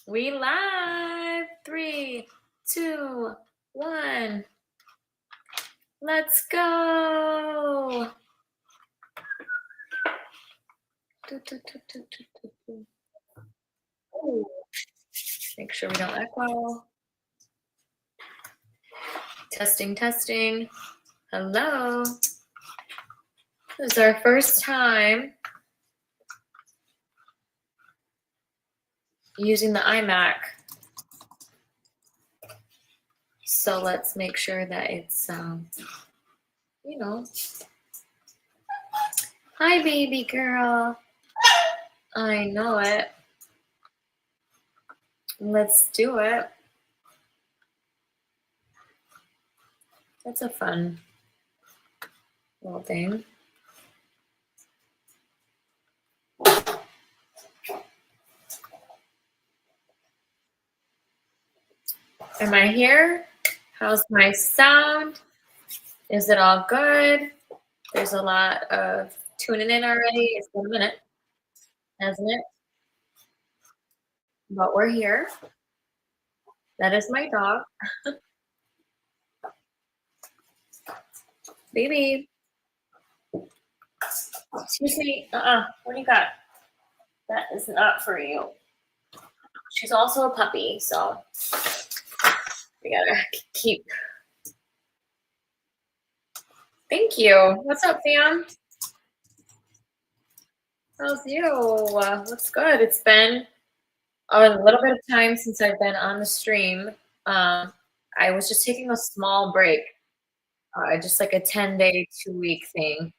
We live. 3, 2, 1. Let's go. Ooh. Make sure we don't echo. Testing, testing. Hello. This is our first time using the iMac. So let's make sure that it's, you know. Hi, baby girl. I know it. Let's do it. That's a fun little thing. Am I here? How's my sound? Is it all good? There's a lot of tuning in already. It's been a minute, hasn't it? But we're here. That is my dog. Baby. Excuse me. What do you got? That is not for you. She's also a puppy, so we gotta keep. Thank you. What's up, fam? How's you? What's good? It's been a little bit of time since I've been on the stream. I was just taking a small break, just like a 10-day, 2-week thing.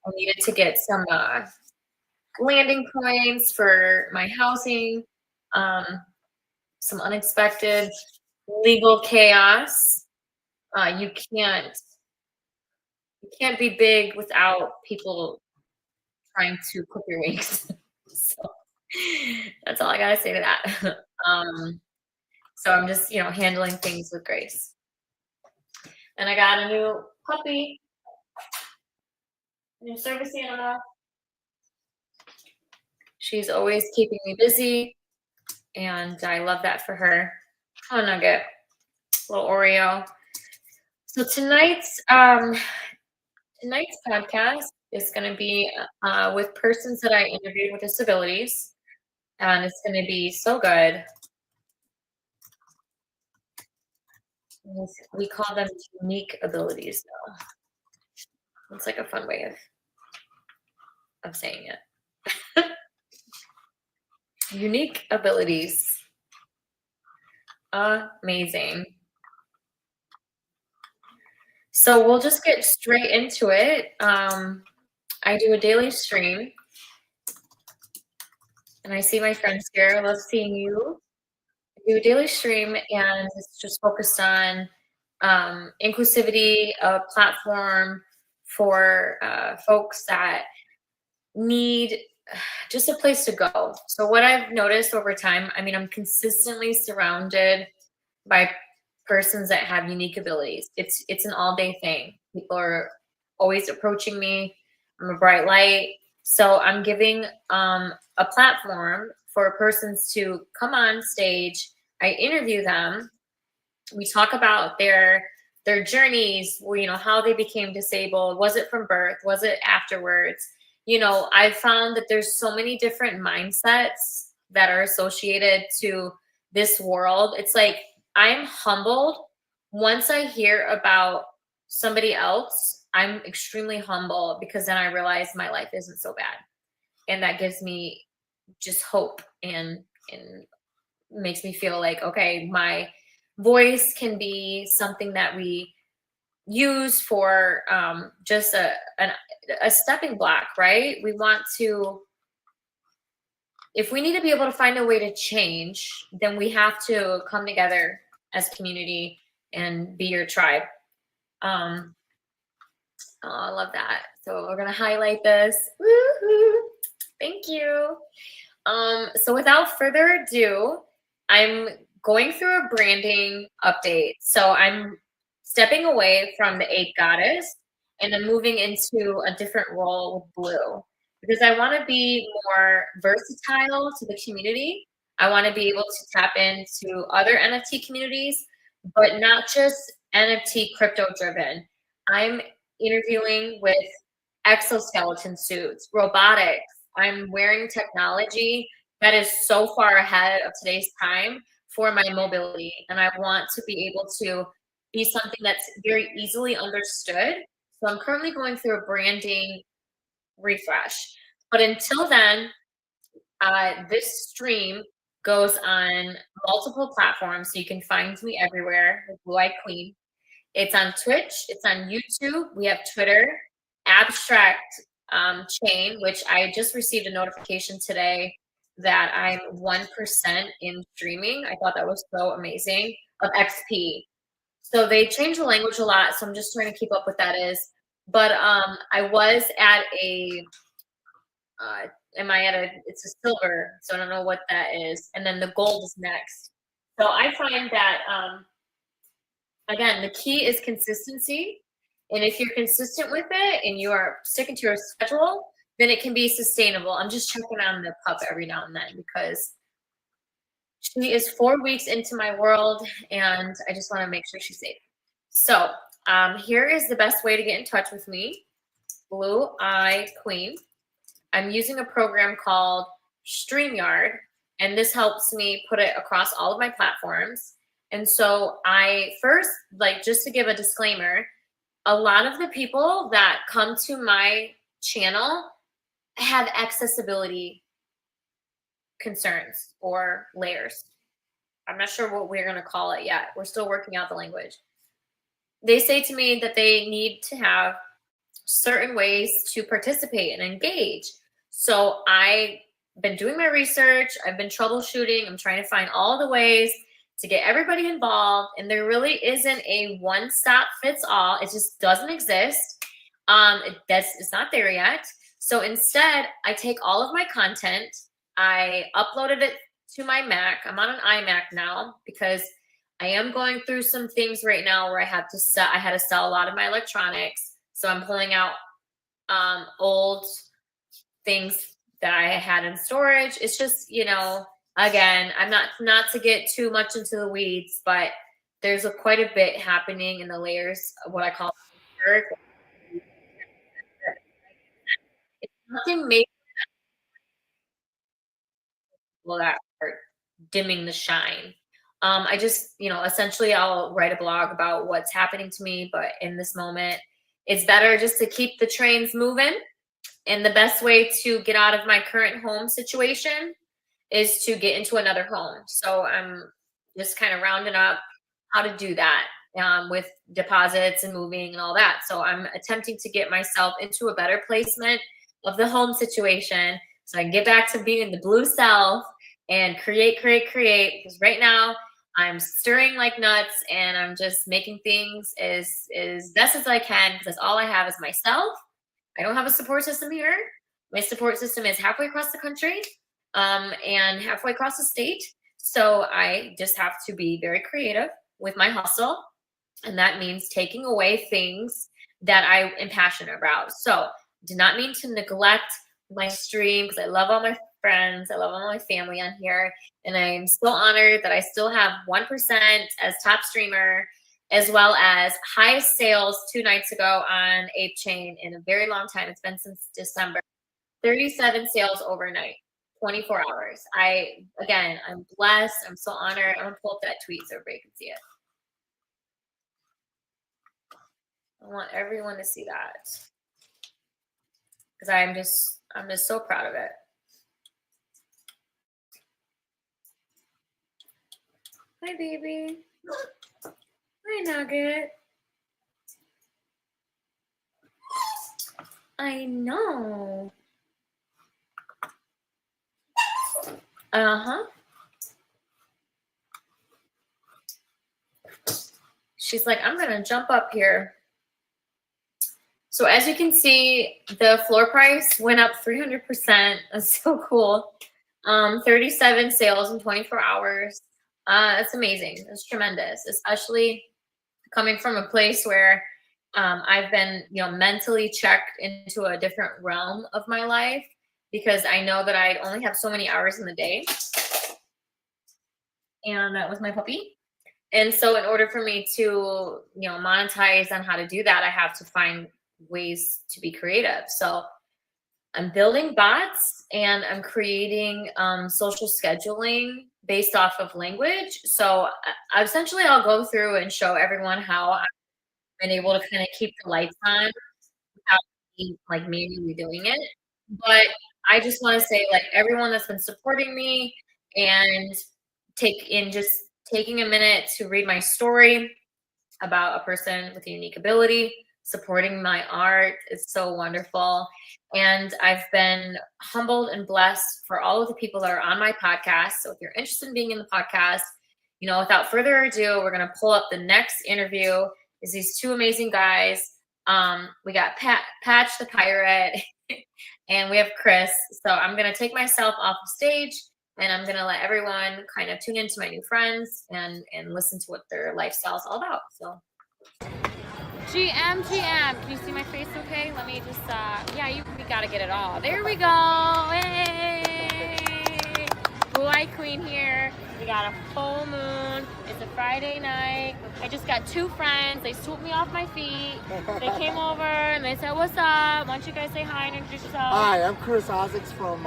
I needed to get some landing points for my housing, some unexpected legal chaos. You can't be big without people trying to clip your wings. So that's all I gotta say to that. So I'm just, handling things with grace. And I got a new puppy, new service animal. She's always keeping me busy, and I love that for her. Oh, Nugget, little Oreo. So tonight's podcast is going to be with persons that I interviewed with disabilities, and it's going to be so good. We call them unique abilities, though. It's like a fun way of saying it. Unique abilities. Amazing. So we'll just get straight into it. I do a daily stream. And I see my friends here. I love seeing you. I do a daily stream, and it's just focused on inclusivity, a platform for folks that need just a place to go. So what I've noticed over time, I'm consistently surrounded by persons that have unique abilities. It's an all-day thing. People are always approaching me. I'm a bright light. So I'm giving a platform for persons to come on stage. I interview them. We talk about their journeys, how they became disabled. Was it from birth? Was it afterwards? I've found that there's so many different mindsets that are associated to this world. It's like I'm humbled once I hear about somebody else. I'm extremely humble because then I realize my life isn't so bad, and that gives me just hope and makes me feel like, okay, my voice can be something that we use for just a stepping block, right? We want to, if we need to be able to find a way to change, then we have to come together as community and be your tribe. Oh, I love that. So we're gonna highlight this. Woo-hoo. Thank you. So without further ado, I'm going through a branding update. So I'm stepping away from the Ape Goddess, and I'm moving into a different role with Blue because I want to be more versatile to the community. I want to be able to tap into other NFT communities, but not just NFT crypto driven. I'm interviewing with exoskeleton suits, robotics. I'm wearing technology that is so far ahead of today's time for my mobility. And I want to be able to be something that's very easily understood. So I'm currently going through a branding refresh. But until then, this stream goes on multiple platforms, so you can find me everywhere with Blue Eye Queen. It's on Twitch, it's on YouTube, we have Twitter, Abstract Chain, which I just received a notification today that I'm 1% in streaming. I thought that was so amazing, of XP. So they change the language a lot, so I'm just trying to keep up with that is. But I was at a it's a silver, so I don't know what that is. And then the gold is next. So I find that, again, the key is consistency. And if you're consistent with it and you are sticking to your schedule, then it can be sustainable. I'm just checking on the pup every now and then because she is 4 weeks into my world and I just want to make sure she's safe. So here is the best way to get in touch with me, Blue Eye Queen. I'm using a program called StreamYard, and this helps me put it across all of my platforms. And so I first, like, just to give a disclaimer, a lot of the people that come to my channel have accessibility concerns or layers. I'm not sure what we're going to call it yet. We're still working out the language. They say to me that they need to have certain ways to participate and engage. So I've been doing my research. I've been troubleshooting. I'm trying to find all the ways to get everybody involved. And there really isn't a one-stop fits all. It just doesn't exist. It's not there yet. So instead, I take all of my content. I uploaded it to my Mac. I'm on an iMac now because I am going through some things right now where I had to sell a lot of my electronics. So I'm pulling out old things that I had in storage. It's just, again, I'm not to get too much into the weeds, but there's quite a bit happening in the layers of what I call work. It's nothing major that are dimming the shine. I just, essentially I'll write a blog about what's happening to me, but in this moment, it's better just to keep the trains moving. And the best way to get out of my current home situation is to get into another home. So I'm just kind of rounding up how to do that with deposits and moving and all that. So I'm attempting to get myself into a better placement of the home situation so I can get back to being the blue self and create. Because right now I'm stirring like nuts and I'm just making things as best as I can because that's all I have is myself. I don't have a support system here. My support system is halfway across the country and halfway across the state. So I just have to be very creative with my hustle. And that means taking away things that I am passionate about. So do not mean to neglect my stream because I love all my friends. I love all my family on here. And I'm so honored that I still have 1% as top streamer, as well as highest sales 2 nights ago on Ape Chain in a very long time. It's been since December. 37 sales overnight, 24 hours. I'm blessed. I'm so honored. I'm gonna pull up that tweet so everybody can see it. I want everyone to see that because I'm just so proud of it. Hi, baby. Hi, Nugget. I know. Uh-huh. She's like, I'm gonna jump up here. So as you can see, the floor price went up 300%. That's so cool. 37 sales in 24 hours. That's amazing. That's tremendous, especially coming from a place where I've been, mentally checked into a different realm of my life because I know that I only have so many hours in the day. and that was my puppy. And so in order for me to, monetize on how to do that, I have to find ways to be creative. So I'm building bots and I'm creating social scheduling based off of language. So essentially, I'll go through and show everyone how I've been able to kind of keep the lights on without me like manually doing it. But I just want to say, like, everyone that's been supporting me and just taking a minute to read my story about a person with a unique ability, supporting my art is so wonderful. And I've been humbled and blessed for all of the people that are on my podcast. So if you're interested in being in the podcast, without further ado, we're going to pull up the next interview. Is these two amazing guys. We got Patch the Pirate and we have Chris. So I'm going to take myself off the stage and I'm going to let everyone kind of tune into my new friends and listen to what their lifestyle is all about. So GM, can you see my face okay? Let me just, we got to get it all. There we go. Hey! Blue Eye Queen here. We got a full moon. It's a Friday night. I just got two friends. They swooped me off my feet. They came over and they said, "What's up? Why don't you guys say hi and introduce yourself?" Hi, I'm Chris Isaacs from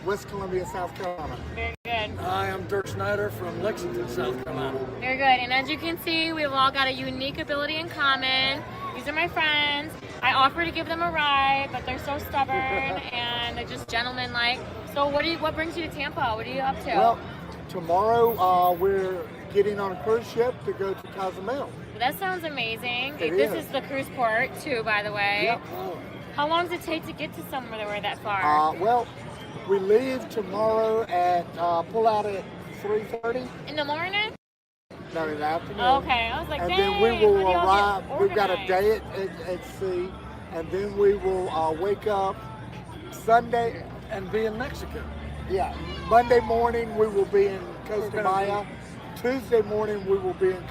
West Columbia, South Carolina. Very good. Hi, I'm Dirk Snyder from Lexington, South Carolina. Very good. And as you can see, we've all got a unique ability in common. These are my friends. I offer to give them a ride, but they're so stubborn and they're just gentlemen-like. So what brings you to Tampa? What are you up to? Well, tomorrow we're getting on a cruise ship to go to Cozumel. That sounds amazing. This is the cruise port too, by the way. Yep. How long does it take to get to somewhere that far? Well, we leave tomorrow at pull out at 3:30 in the morning. No, in the afternoon. Okay, I was like, and dang, then we will arrive. We've got a organized? day at sea, and then we will wake up Sunday and be in Mexico. Yeah, Monday morning we will be in Costa Maya. Tuesday morning we will be in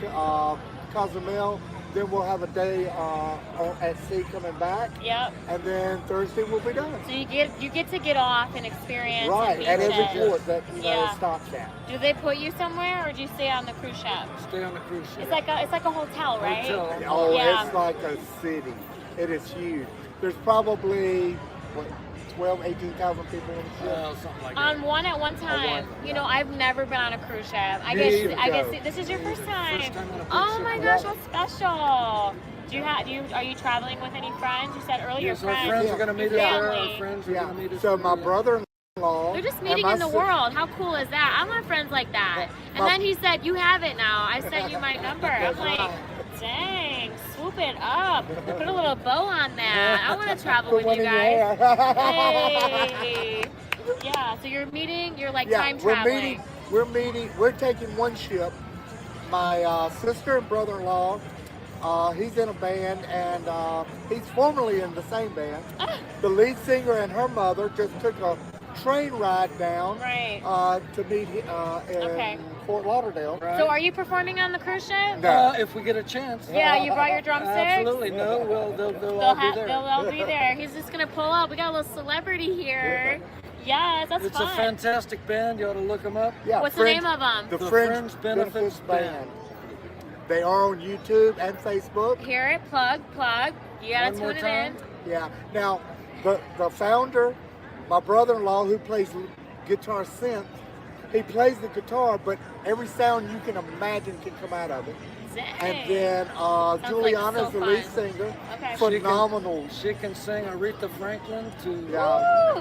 Cozumel. Then we'll have a day at sea coming back. Yep. And then Thursday we'll be done. So you get to get off and experience. Right, at every port that yeah. stops at. Do they put you somewhere, or do you stay on the cruise ship? Stay on the cruise ship. It's like a hotel, right? Hotel. Oh, yeah. It's like a city. It is huge. There's probably 12, 18,000 people on the ship. Something like that. At one time. I've never been on a cruise ship. I guess this is your first time. First time on a cruise Oh ship. my gosh, what's special? Are you traveling with any friends? You said earlier Yes, our friends are going to meet us there. Our friends are going to meet us So there. my brother-in-law. They're just meeting in the world. How cool is that? I want friends like that. And then he said, "You have it now. I sent you my number." I'm like, dang, swoop it up. Put a little bow on that. I want to travel with you guys. Hey. Yeah, so you're time traveling. We're taking one ship. My sister and brother-in-law, he's in a band, and he's formerly in the same band. The lead singer and her mother just took a train ride down to meet in Fort Lauderdale. Right. So are you performing on the cruise ship? No. If we get a chance. Yeah, you brought your drumsticks? Absolutely. No, they'll all be there. They'll all be there. He's just going to pull up. We got a little celebrity here. Yes, that's it's fun. It's a fantastic band. You ought to look them up. Yeah, What's the name of them? The Friends Benefits Band. They are on YouTube and Facebook. Hear it, plug. You gotta tune it in. Yeah. Now, the founder, my brother-in-law, who plays guitar synth, he plays the guitar, but every sound you can imagine can come out of it. Dang. And then Juliana's the lead singer. Okay. Phenomenal. She can sing Aretha Franklin to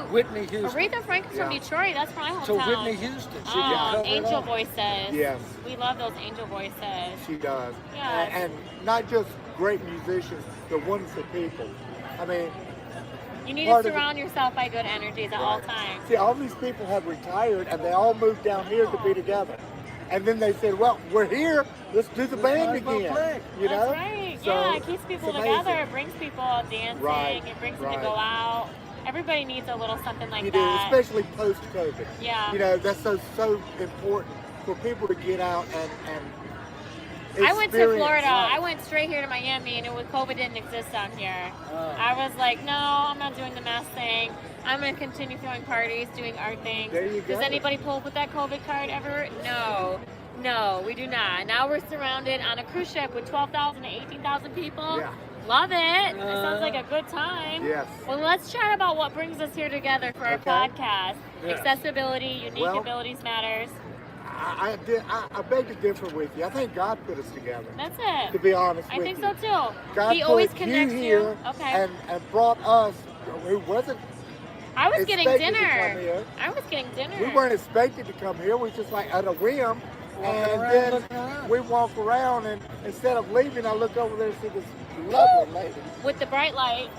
Whitney Houston. Aretha Franklin's from Detroit. That's my hometown. To Whitney Houston. She can cover angel it all. voices. Yes. We love those angel voices. She does. Yes. And not just great musicians, they're wonderful people. I mean, you need to surround yourself by good energies at all times. See, all these people have retired, and they all moved down here to be together. And then they said, "Well, we're here. Let's do the band again." You know? That's right. So, yeah, it keeps people together. It brings people dancing. Right. It brings them to go out. Everybody needs a little something like you that. do, especially post-COVID. Yeah. You know, that's so important for people to get out and I went to Florida. I went straight here to Miami, and COVID didn't exist down here. I was like, no, I'm not doing the mask thing. I'm going to continue throwing parties, doing art things. There you go. Does anybody pull up with that COVID card ever? No. No, we do not. Now we're surrounded on a cruise ship with 12,000 to 18,000 people. Yeah. Love it. It sounds like a good time. Yes. Well, let's chat about what brings us here together for our Okay. podcast. Yeah. Accessibility, unique Well, abilities matters. I beg to differ with you. I think God put us together. That's To it. be honest I with think you. so too. God He always put connects you here Okay. and brought us, who wasn't I was getting expected to come dinner. here. I was getting dinner. We weren't expected to come here. We just like at a whim. Walking And around, then looking around. we walk around, and instead of leaving, I look over there and see this lovely lady. With the bright light,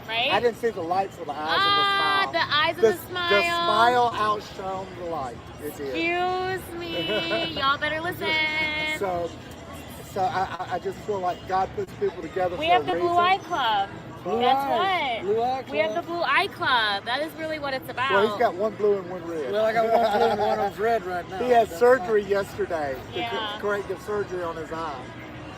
right? I didn't see the lights of the eyes Ah, of the smile. the eyes of the smile. The smile outshone the light. It did. Excuse me. Y'all better listen. So I just feel like God puts people together We for have a the reason. Blue Eye Club. Blue That's Eye. what. Blue Eye We have the Club. Blue Eye Club. That is really what it's about. Well, he's got one blue and one red. Well, I got one blue and one of red right now. He had That's surgery yesterday. Yeah. Corrective surgery on his eye.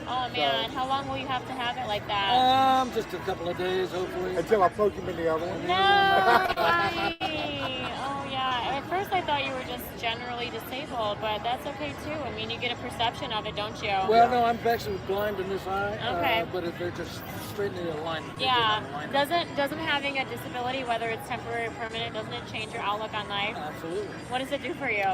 Oh man, how long will you have to have it like that? Just a couple of days, hopefully. Until I poke him in the other one. No, why? Oh yeah. At first I thought you were just generally disabled, but that's okay too. I mean, you get a perception of it, don't you? Well, no, I'm actually blind in this eye. Okay. But if they're just straight in the alignment. they Yeah. get in alignment. Doesn't having a disability, whether it's temporary or permanent, doesn't it change your outlook on life? Absolutely. What does it do for you?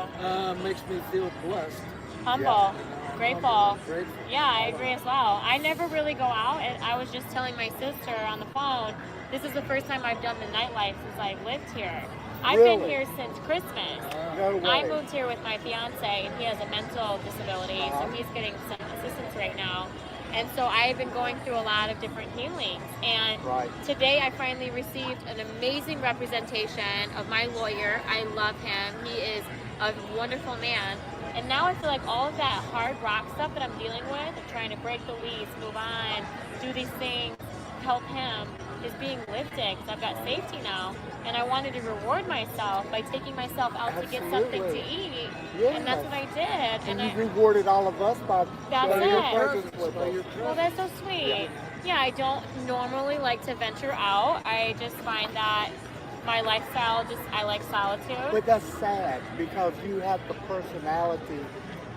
Makes me feel blessed. Humble, grateful. Grateful. Yeah, I agree as well. I never really go out, and I was just telling my sister on the phone, this is the first time I've done the nightlife since I've lived here. I've been Really? here since Christmas. No way. I moved here with my fiance, and he has a mental disability, so he's getting some assistance right now. And so I've been going through a lot of different healings. And Right. today I finally received an amazing representation of my lawyer. I love him. He is a wonderful man. And now I feel like all of that hard rock stuff that I'm dealing with, of trying to break the lease, move on, do these things, help him, is being lifted because I've got safety now. And I wanted to reward myself by taking myself out to get something to Absolutely. eat. Yes. And that's what I did. And And you rewarded all of us by That's sharing your it. presence with By us. your well, that's so sweet. Yeah, I don't normally like to venture out. I just find that my lifestyle, I like solitude. But that's sad because you have the personality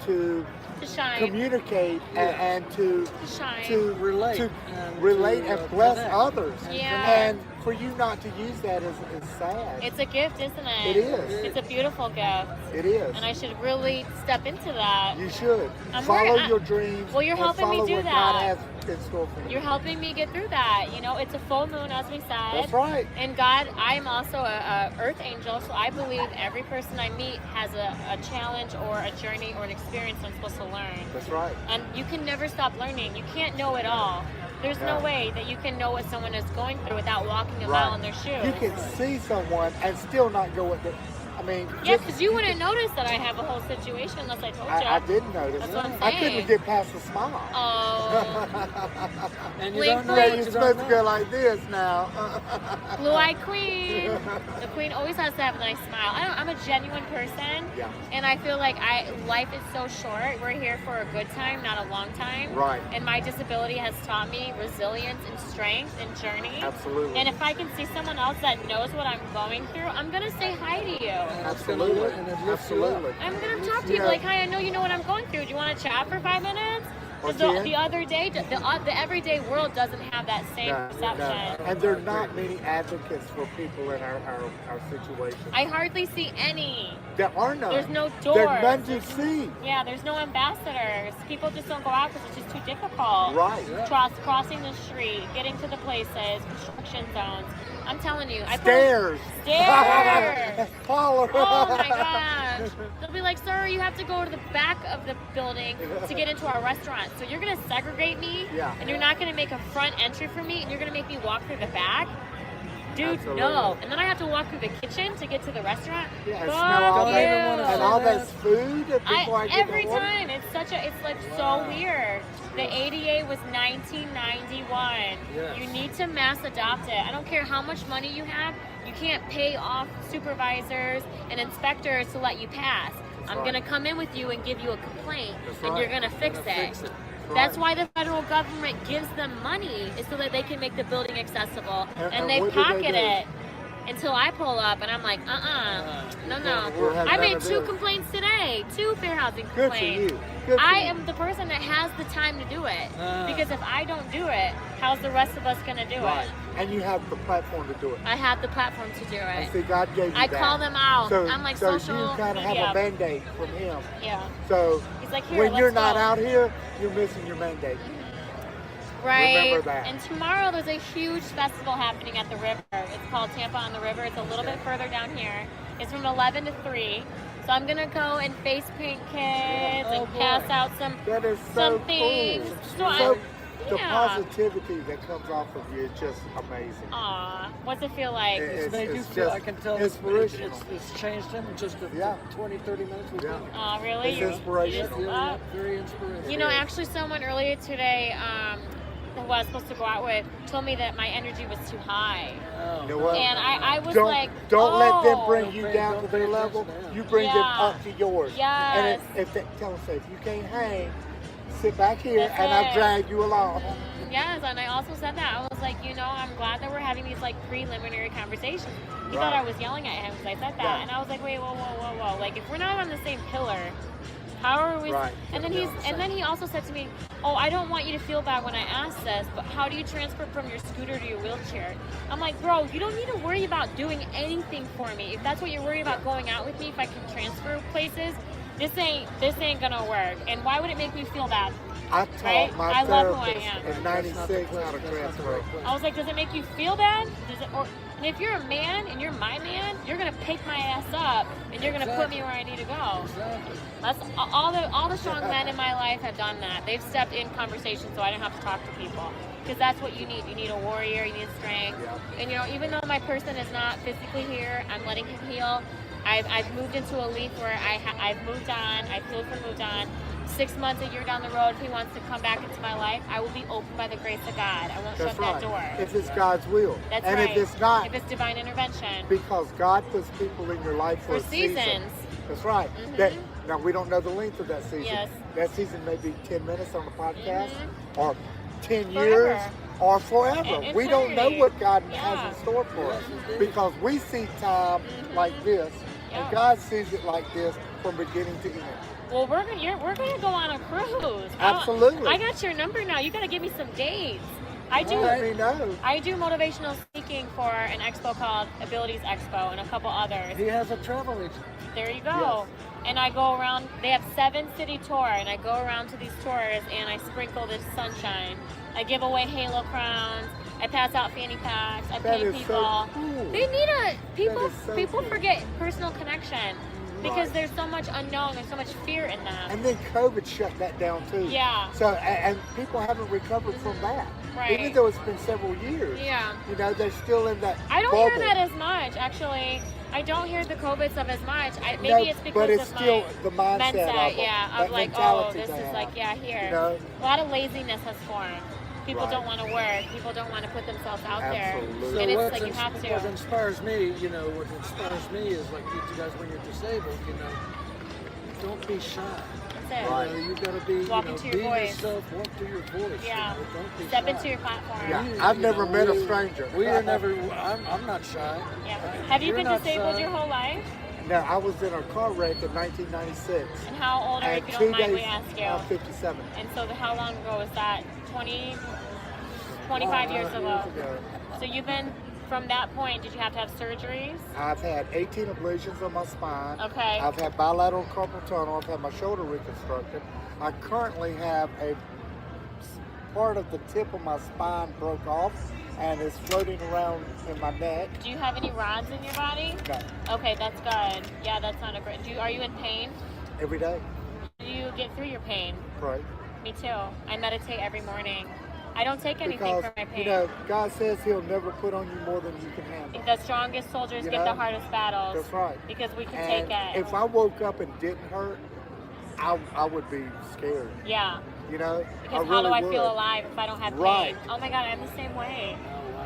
to To shine. communicate and to Shine. Relate. to and relate to, and bless connect. others. Yeah. And for you not to use that is sad. It's a gift, isn't it? It is. It's a beautiful gift. It is. And I should really step into that. You should I'm follow very- your dreams. Well, you're and helping me follow do what that. God has in store for you. You're helping me get through that. You know, it's a full moon, as we said. That's right. And God, I am also a earth angel, so I believe every person I meet has a challenge or a journey or an experience I'm supposed to learn. That's right. And you can never stop learning. You can't know it all. There's no Yeah. way that you can know what someone is going through without walking a Right. mile in their shoes. You can see someone and still not go with it. I mean, Yeah, just- because you wouldn't notice that I have a whole situation unless I told you. I didn't notice. That's what I'm I saying. couldn't get past the smile. Oh, And you Blink, don't know blink. what You're you supposed don't to go know. like this now. blue-eyed queen. The queen always has to have a nice smile. I'm a genuine person, Yeah. and I feel like life is so short. We're here for a good time, not a long time. Right. And my disability has taught me resilience and strength and journey. Absolutely. And if I can see someone else that knows what I'm going through, I'm gonna say hi to you. And it's gonna Absolutely. look- and it lifts you up. Absolutely. I'm gonna talk to you Yeah. like, hi, I know you know what I'm going through. Do you want to chat for 5 minutes? Or 'Cause 10? the other day, the everyday world doesn't have that same No, perception. no. And there are not many advocates for people in our situation. I hardly see any. There are none. There's no There are doors. none to see. Yeah, there's no ambassadors. People just don't go out because it's just too difficult. Right. Crossing the street, getting to the places, construction zones. I'm telling you. Stairs. Stairs. Follow. Oh my gosh. They'll be like, sir, you have to go to the back of the building to get into our restaurant. So you're going to segregate me? Yeah. And you're not going to make a front entry for me and you're going to make me walk through the back? Dude, Absolutely. no. And then I have to walk through the kitchen to get to the restaurant? Yeah, and Fuck smell all you. that, and all that food before I get Every to order. time. It's like so weird. The ADA was 1991. Yes. You need to mass adopt it. I don't care how much money you have. You can't pay off supervisors and inspectors to let you pass. I'm right. going to come in with you and give you a complaint, That's and right. you're going to fix it. That's why the federal government gives them money, is so that they can make the building accessible. And And they what do they pocket do? it. until I pull up and I'm like, no. We'll have I none made of 2 this. complaints today, 2 fair housing Good for complaints. you. Good for I you. am the person that has the time to do it. Because if I don't do it, how's the rest of us going to do Right. it? And you have the platform to do it. I have the platform to do And it. see, God gave you I that. call them out. So, I'm like so social you kind of have media. a mandate from Him. Yeah. So He's like, here, when you're let's not go. out here, you're missing your mandate. Right. Remember that. And tomorrow there's a huge festival happening at the river. It's called Tampa on the River. It's a little bit further down here. It's from 11 to 3. So I'm going to go and face paint kids and pass out some That is so things. cool. So the yeah. positivity that comes off of you is just amazing. Aw, what's it feel like? It's It's made you it's feel, just I can tell inspirational. it's changed him in just Yeah. 20, 30 minutes. We've Yeah. been here. Aw, really? It's You inspirational. just- Very inspirational. You know, actually, someone earlier today, who I was supposed to go out with, told me that my energy was too high. You know what? And I was don't like, don't let them oh. bring Don't you pay- down don't to their pay level. attention to them. You bring them Yeah. up to yours. Yes. And if they tell them, say, if you can't hang, sit back here That's and it. I'll drag you along. Yes, and I also said that. I was like, I'm glad that we're having these like preliminary conversations. He Right. thought I was yelling at him because I said that, Right. and I was like, wait, whoa. Like, if we're not on the same pillar, how are we? Right. And then he also said to me, oh, I don't want you to feel bad when I ask this, but how do you transfer from your scooter to your wheelchair? I'm like, bro, you don't need to worry about doing anything for me. If that's what you're worried about going out with me, if I can transfer places, this ain't gonna work. And why would it make me feel bad? I taught Right? my I love who I therapist am. in '96 how to transfer. I was like, does it make you feel bad? And if you're a man and you're my man, you're gonna pick my ass up and you're gonna put me where I need to go. Exactly. That's all the strong men in my life have done that. They've stepped in conversation so I don't have to talk to people. Because that's what you need. You need a warrior, you need strength. Yeah. And even though my person is not physically here, I'm letting him heal. I've moved into a leaf where I've moved on, I've healed from moved on. 6 months, a year down the road, if he wants to come back into my life, I will be open by the grace of God. I won't That's shut right. that door. If it's God's will. That's and right. if it's not, if it's divine intervention. because God puts people in your life for a seasons. season. That's right. Mhm. Now, we don't know the length of that season. Yes. That season may be 10 minutes on the podcast or 10 Forever. years or forever. And We don't know eternity. what God Yeah. has in store for us Yes, indeed. because we see time like this Yeah. and God sees it like this from beginning to end. Well, we're gonna go on a cruise. Absolutely. I got your number now. You gotta give me some dates. I do. Let me know. I do motivational speaking for an expo called Abilities Expo and a couple others. He has a travel agent. There you go. And I go around. They have 7-city tour, and I go around to these tours and I sprinkle this sunshine. I give away halo crowns. I pass out fanny packs. I That pay is people. so cool. They need people. is so People cool. forget personal connection because Right. there's so much unknown. There's so much fear in that. And then COVID shut that down too. Yeah. So, and people haven't recovered from that. Right. Even though it's been several years. Yeah. They're still in that I don't bubble. hear that as much, actually. I don't hear the COVID stuff as much. Maybe No, it's because but it's of still my the mindset of them, yeah, that of like, oh, mentality this they is have. like, yeah, here. You know? A lot of laziness has formed. People Right. don't want to work. People don't want to put themselves out Absolutely. there. And it's what like you have what to. inspires me, what inspires me is like you guys when you're disabled, don't be shy. That's it. Right. You gotta be, Walk into your be voice. yourself, walk to your voice. Yeah. Don't be Step shy. into your platform. Yeah. We- I've you never know, met a we- stranger. We are never. I'm not shy. Yeah. Have you You're been not disabled shy. your whole life? Now, I was in a car wreck in 1996. And how old are you, And if you 2 don't mind days, we ask you? I'm 57. And so how long ago was that? 25 years ago. So you've been, from that point, did you have to have surgeries? I've had 18 abrasions on my spine. Okay. I've had bilateral carpal tunnel. I've had my shoulder reconstructed. I currently have a part of the tip of my spine broke off and is floating around in my neck. Do you have any rods in your body? No, Okay, that's good. Yeah, that's not a great. Are you in pain? every day. Do you get through your pain? Pray. Me too. I meditate every morning. I don't take anything Because, for my pain. God says He'll never put on you more than you can handle. The strongest soldiers You get know? the hardest battles. That's right. Because we can And take it. if I woke up and didn't hurt, I would be scared. Yeah. I Because really how do I would. feel alive if I don't have pain? Right. Oh my God, I'm the same way.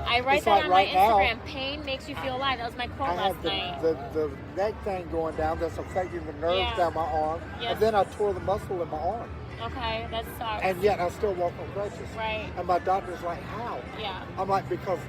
I write It's that like on right my now, Instagram. Pain makes you feel alive. That was my quote I last have night. the neck thing going down that's affecting the nerves Yeah. down my arm. Yes. And then I tore the muscle in my arm. Okay, that sucks. And yet I still walk on crutches. Right. And my doctor's like, how? Yeah. I'm like, because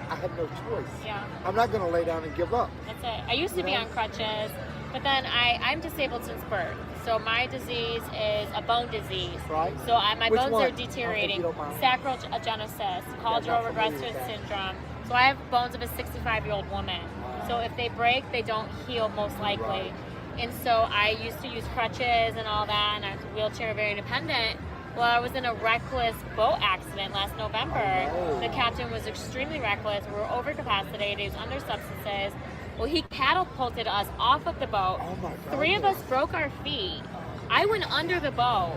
I have no choice. Yeah. I'm not going to lay down and give up. That's it. I used to be on crutches, but then I'm disabled since birth. So my disease is a bone disease. Right. So my Which bones one? are deteriorating. If you don't mind. Sacral agenesis, caudal not familiar regressive with that. syndrome. So I have bones of a 65-year-old woman. So if they break, they don't heal most likely. Right. And so I used to use crutches and all that, and I was wheelchair very independent. Well, I was in a reckless boat accident last November. Oh, no. The captain was extremely reckless. We were overcapacitated. He was under substances. Well, he catapulted us off of the boat. Oh my God. 3 of us broke our feet. I went under the boat.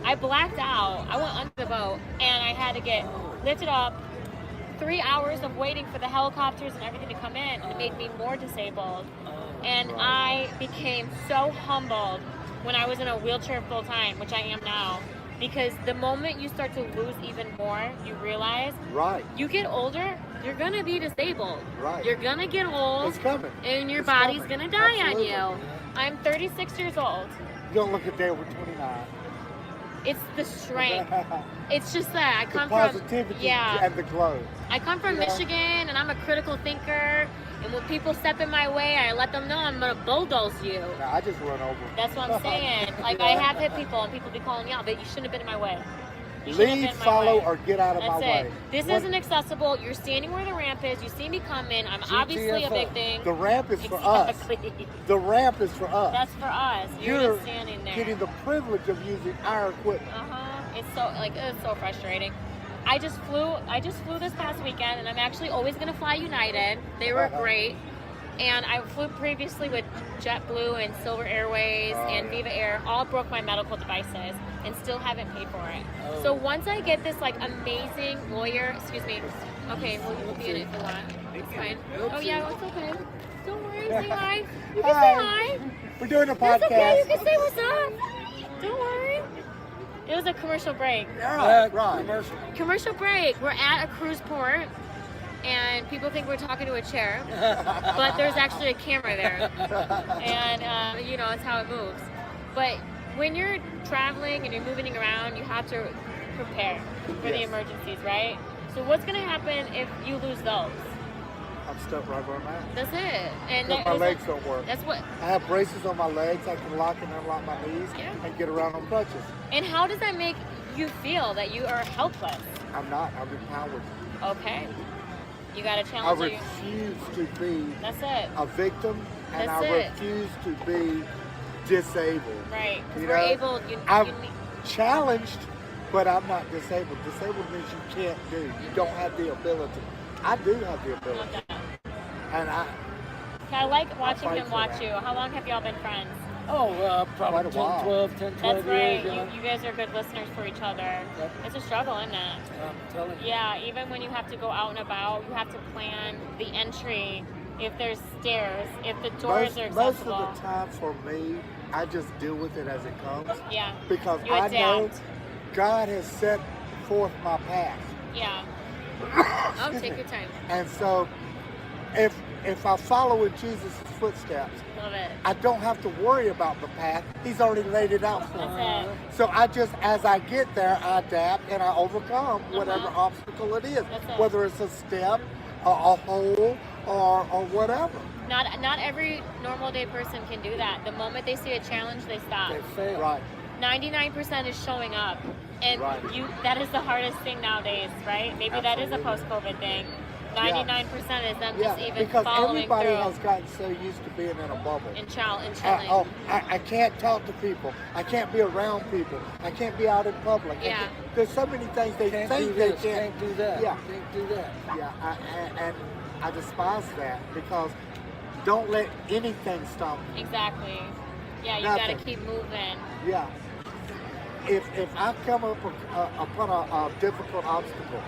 I blacked out. I went under the boat, and I had to get lifted up. 3 hours of waiting for the helicopters and everything to come in, and it made me more disabled. And I became so humbled when I was in a wheelchair full time, which I am now, because the moment you start to lose even more, you realize Right. you get older, you're gonna be disabled. Right. You're gonna get old, It's coming. and your It's body's coming. gonna die Absolutely. on you. I'm 36 years old. You don't look a day over 29. It's the strength. It's just that I The come positivity from, yeah. and the glow. I come from Yeah. Michigan, and I'm a critical thinker. And when people step in my way, I let them know I'm gonna bulldoze you. Now, I just run over. That's what I'm saying. Like, I have hit people, and people be calling me out, but you shouldn't have been in my way. You shouldn't have Lead, been in my follow, way. or get out of That's my it. way. This What- isn't accessible. You're standing where the ramp is. You see me coming. I'm obviously a big thing. The ramp is for us. Exactly. The ramp is for us. That's for us. You're You're just standing there. getting the privilege of using our equipment. It's so frustrating. I just flew this past weekend, and I'm actually always gonna fly United. They were great. And I flew previously with JetBlue and Silver Airways and Viva Air. All broke my medical devices and still haven't paid for it. So once I get this like amazing lawyer, excuse me. Okay, we'll be in it if you want. It's fine. Oh yeah, it's okay. Don't worry. Say hi. You can say hi. We're doing a That's podcast. okay. You can say what's up. Don't worry. It was a commercial break. Yeah, right. Commercial break. We're at a cruise port, and people think we're talking to a chair, but there's actually a camera there, and it's how it moves. But when you're traveling and you're moving around, you have to prepare for the emergencies, right? So what's going to happen if you lose those? I'm stuck right where I'm at. That's it. And Because my legs don't work. That's what. I have braces on my legs. I can lock and unlock my knees and get around on crutches. And how does that make you feel that you are helpless? I'm not. I'm empowered. Okay. You got to I challenge you. refuse to be That's it. a victim, and That's I it. refuse to be disabled. Right. Because You we're know, able. I'm you need, challenged, but I'm not disabled. Disabled means you can't do. You don't have the ability. I do have the ability, and I like watching fight him for watch that. you. How long have y'all been friends? Probably Quite a while. 10, 12 That's great. years. You know? You guys are good listeners for each other. Yep. It's a struggle, isn't it? I'm telling you. Yeah, even when you have to go out and about, you have to plan the entry. If there's stairs, if the doors are most accessible. of the time for me, I just deal with it as it comes. Yeah. Because You I know adapt. God has set forth my path. Yeah. Oh, take your time. And so if I follow in Jesus' footsteps, Love it. I don't have to worry about the path. He's already laid it out for me. That's it. So I just, as I get there, I adapt and I overcome whatever obstacle it is, That's it. whether it's a step, a hole, or whatever. Not every normal day person can do that. The moment they see a challenge, they stop. They fail. Right. 99% is showing up, and Right. that is the hardest thing nowadays, right? Maybe that is a Absolutely. post-COVID thing. 99% is them just even because following everybody through has gotten so used to being in a bubble. and chilling. I can't talk to people. I can't be around people. I can't be out in public. Yeah. There's so many things they Can't do think they this, can't. can't do that. Yeah. Can't do that. Yeah, and I despise that because don't let anything stop you. Exactly. Yeah, you got to Nothing. keep moving. Yeah. If I come up upon a difficult obstacle,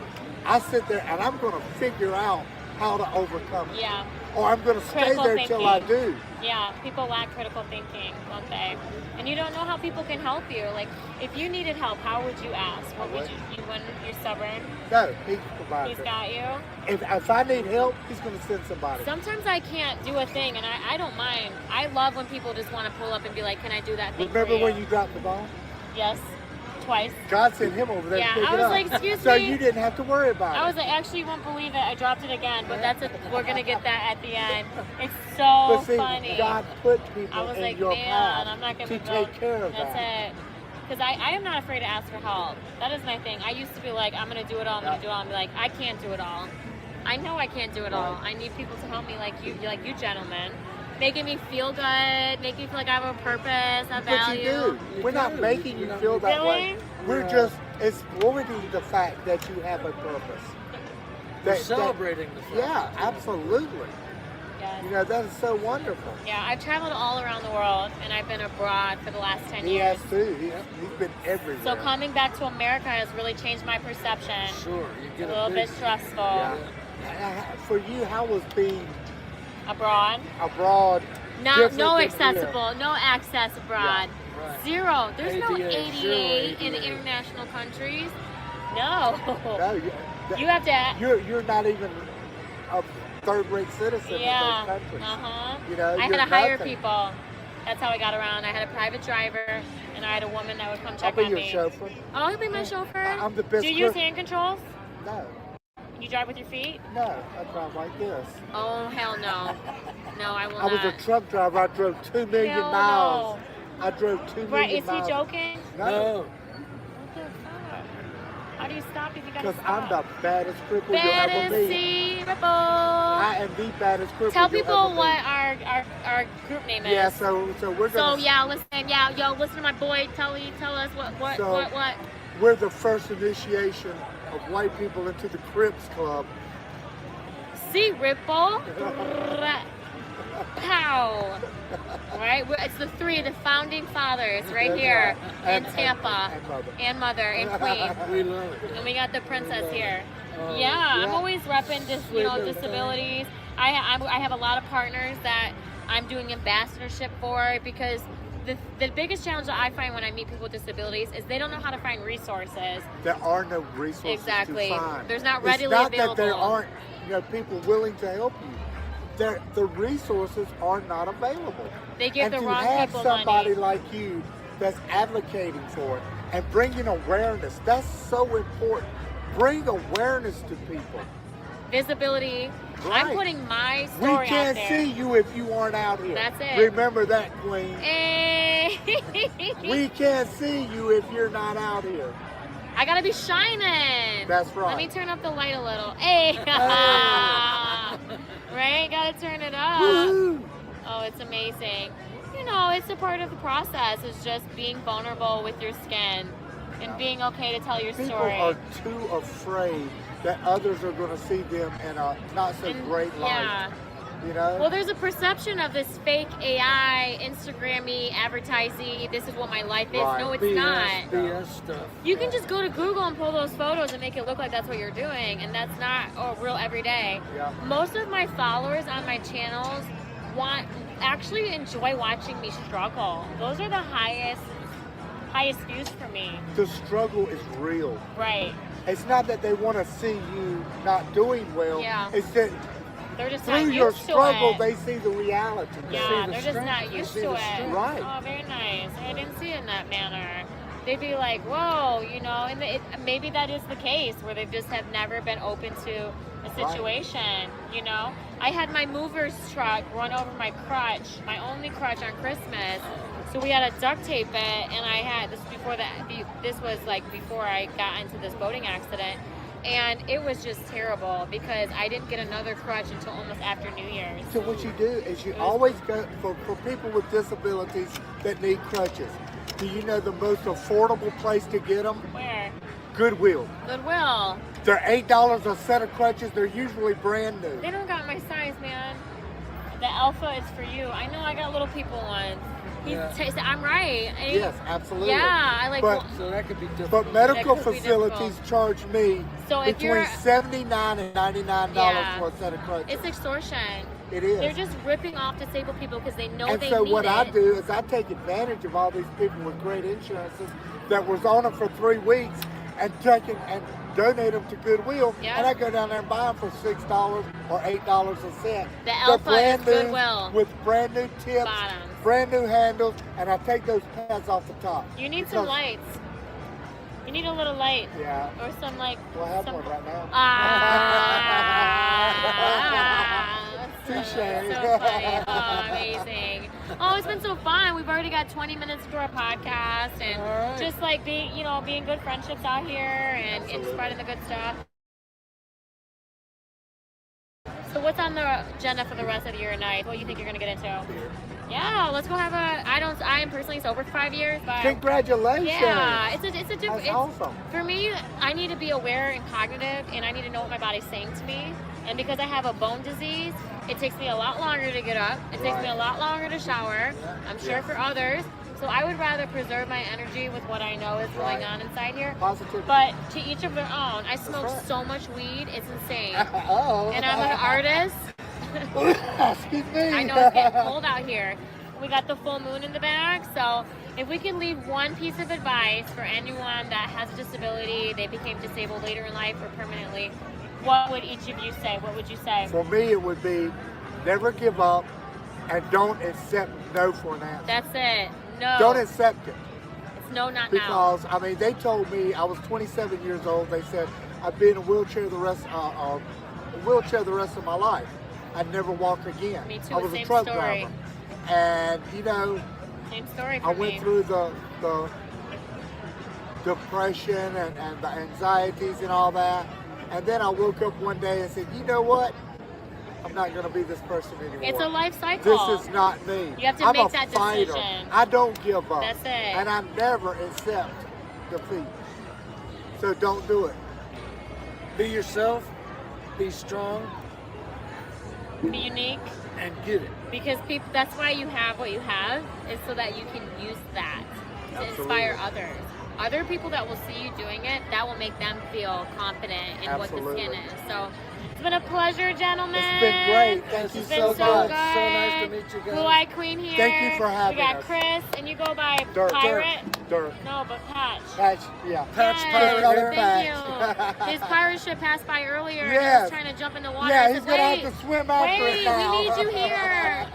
I sit there and I'm going to figure out how to overcome it. Yeah. Or I'm going to stay Critical there till I thinking. do. Yeah, people lack critical thinking, don't they? And you don't know how people can help you. Like, if you needed help, how would you ask? What would you when you're stubborn? No, he provides He's it. got you. If I need help, he's going to send somebody. Sometimes I can't do a thing, and I don't mind. I love when people just want to pull up and be like, "Can I do that thing?" Remember for when you dropped the ball? Yes. Twice. God sent him over there Yeah, to pick I it was up. like, excuse so me? you didn't have to worry about I it. was like, actually, you won't believe it. I dropped it again, but we're gonna get that at the end. It's so But see, funny. God put people I was in like, your man, path I'm not gonna to take care of That's that. it. Because I am not afraid to ask for help. That is my thing. I used to be like, I'm gonna do it all. I'm gonna do it all. I'm like, I can't do it all. I know I can't do it all. I need people to help me, like you gentlemen, making me feel good, making me feel like I have a purpose, a value. But you do. We're not making you feel that way. We're just exploiting the fact that you have a purpose. We're celebrating the fact. Yeah, absolutely. Yes. You know, that is so wonderful. Yeah, I've traveled all around the world, and I've been abroad for the last 10 He years. has too. He's been everywhere. So coming back to America has really changed my perception. Sure, you A get little bit stressful. Yeah. For you, how was being Abroad. abroad? No different than accessible, no access abroad. Right. Zero. There's no ADA, zero ADA in ADA. international countries. No. No, You have to. You're not even a third-rate citizen Yeah. in those countries. Uh-huh. You know, I had you're to hire nothing. people. That's how I got around. I had a private driver, and I had a woman that would come I'll check be on your me. chauffeur. Oh, you'll be my chauffeur. I'm the best Do you use cook. hand controls? No, You drive with your feet? no, I drive like this. Oh, hell no. No, I will I was not. a truck driver. I drove 2 million Hell miles. no. I drove 2 million Right, is he miles. joking? No, No. What the fuck? How do you stop if you gotta because stop? I'm the baddest cripple you'll ever Baddest meet. Ripple. I am the baddest cripple Tell you'll people ever what meet. our group name is. Yeah, so we're So gonna. yeah, listen, listen to my boy. Tell us what. We're the first initiation of white people into the Crips Club. See, Ripple. Pow. Right, it's the founding fathers right That's here right. in Tampa, And mother. and Queen, We love it. and we got the princess here. Oh, Yeah, I'm yeah. always repping disabilities. I have a lot of partners that I'm doing ambassadorship for because the biggest challenge that I find when I meet people with disabilities is they don't know how to find resources. There are no resources Exactly. to find. There's not readily it's not available. that there aren't, people willing to help you. The resources are not available. They give and the to wrong have people somebody money. like you that's advocating for it and bringing awareness, that's so important. Bring awareness to people. Visibility. Right. I'm putting my We story out can't there. see you if you aren't out here. That's it. Remember that, Queen. Hey. We can't see you if you're not out here. I gotta be shining. That's right. Let me turn up the light a little. Hey. Right? Gotta turn it up. Woo! Oh, it's amazing. It's a part of the process. It's just being vulnerable with your skin and being okay to tell your People story. are too afraid that others are going to see them in a not so great light. Yeah. Well, there's a perception of this fake AI, Instagram-y, advertising. This is what my life is. Right. No, it's BS, not. BS stuff. You can just go to Google and pull those photos and make it look like that's what you're doing, and that's not real everyday. Yeah. Most of my followers on my channels actually enjoy watching me struggle. Those are the highest views for me. The struggle is real. Right. It's not that they want to see you not doing well. Yeah. It's that They're just not through your used struggle, to it. they see the reality. Yeah, the they're just strength. not They used see to the it. strength. Right. Oh, very nice. I didn't see it in that manner. They'd be like, whoa, and maybe that is the case where they just have never been open to a situation, I had my mover's truck run over my crutch, my only crutch on Christmas. So we had to duct tape it, and this was like before I got into this boating accident. And it was just terrible because I didn't get another crutch until almost after New Year's. So what you do is you always go for people with disabilities that need crutches. Do you know the most affordable place to get them? Where? Goodwill. Goodwill. They're $8 a set of crutches. They're usually brand new. They don't got my size, man. The alpha is for you. I know I got little people ones. I'm right. Yes, absolutely. Yeah, I like. But- So that could be difficult. But medical That could be facilities charge me So if between you're- $79 and $99 Yeah. for a set of crutches. It's extortion. It is. They're just ripping off disabled people because they know And they so need what it. I do is I take advantage of all these people with great insurances that was on them for 3 weeks and donate them to Goodwill. Yeah. And I go down there and buy them for $6 or $8 a set. The They're Alpha is brand new Goodwill. with brand new tips, Bottoms. brand new handles, and I take those pads off the top. You need some Because lights. You need a little light. Yeah. Or some like. We'll have some, one right now. So Touche. funny. Oh, amazing. Oh, it's been so fun. We've already got 20 minutes to our podcast, and All right. just like being good friendships out here and Absolutely. spreading the good stuff. So what's on the agenda for the rest of your night? What do you think you're gonna get into? Beer. Yeah, let's go have a. I am personally sober for 5 years, but Congratulations. yeah, it's a different. That's awesome. For me, I need to be aware and cognitive, and I need to know what my body's saying to me. And because I have a bone disease, it takes me a lot longer to get up. It takes me a lot longer to shower. I'm sure for others. So I would rather preserve my energy with what I know is going on inside here. Positive. But to each of their own. I smoke right. so much weed, it's insane. Oh. And I'm an artist. Excuse me. I know it's getting cold out here. We got the full moon in the back, so if we can leave one piece of advice for anyone that has a disability, they became disabled later in life or permanently, what would each of you say? What would you say? For me, it would be never give up and don't accept no for an answer. That's it. No. Don't accept it. It's no, not now. Because, I mean, they told me, I was 27 years old, they said I'd be in a wheelchair the rest of my life. I'd never walk again. Me too, I was same a truck story. driver. And, you know, Same story for I me. went through the depression and the anxieties and all that. And then I woke up one day and said, you know what? I'm not going to be this person anymore. It's a life cycle. This is not me. You have to I'm make a that fighter. decision. I don't give up. That's it. And I never accept defeat. So don't do it. Be yourself, be strong, Be unique. and get it. Because that's why you have what you have, is so that you can use that to inspire others. Other people that will see you doing it, that will make them feel confident in what the skin is. So it's been a pleasure, gentlemen. It's been great. Thank you It's been so so much. good. So nice to meet you guys. Blue Eye Queen here. Thank you for having We got us. Chris, and you go by Dirt. Pirate. Dirt. No, but Patch. Patch, yeah. Patch Yes, Pirate Color here. thank Patch. you. His pirate ship passed by earlier. And he Yes. was trying to jump in the water. Yeah, I he's said, going to wait, have to swim after wait, it now. we need you here.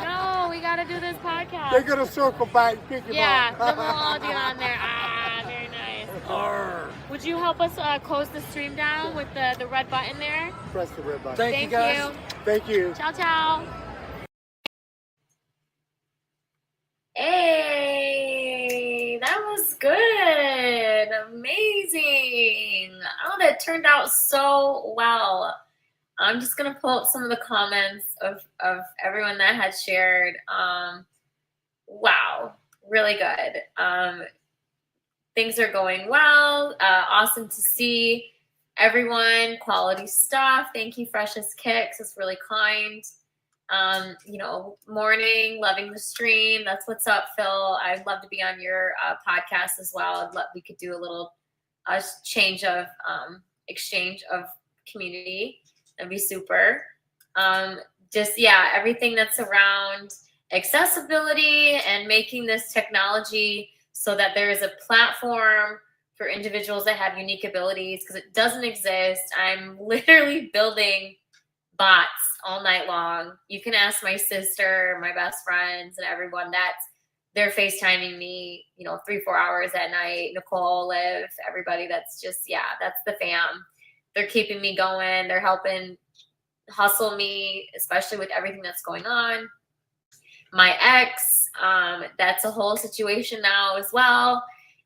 No, we got to do this podcast. They're going to circle back and pick him Yeah, up. then we'll all do it on there. Ah, very nice. Arr. Would you help us close the stream down with the red button there? Press the red button. Thank you guys. Thank you. Ciao, ciao. Hey, that was good. Amazing. Oh, that turned out so well. I'm just going to pull up some of the comments of everyone that had shared. Wow, really good. Things are going well. Awesome to see everyone. Quality stuff. Thank you, Freshest Kicks. It's really kind. Morning, loving the stream. That's what's up, Phil. I'd love to be on your podcast as well. We could do a little exchange of community. That'd be super. Everything that's around accessibility and making this technology so that there is a platform for individuals that have unique abilities, because it doesn't exist. I'm literally building bots all night long. You can ask my sister, my best friends, and everyone they're FaceTiming me, 3-4 hours at night. Nicole, Liv, everybody. That's the fam. They're keeping me going. They're helping hustle me, especially with everything that's going on. My ex, that's a whole situation now as well.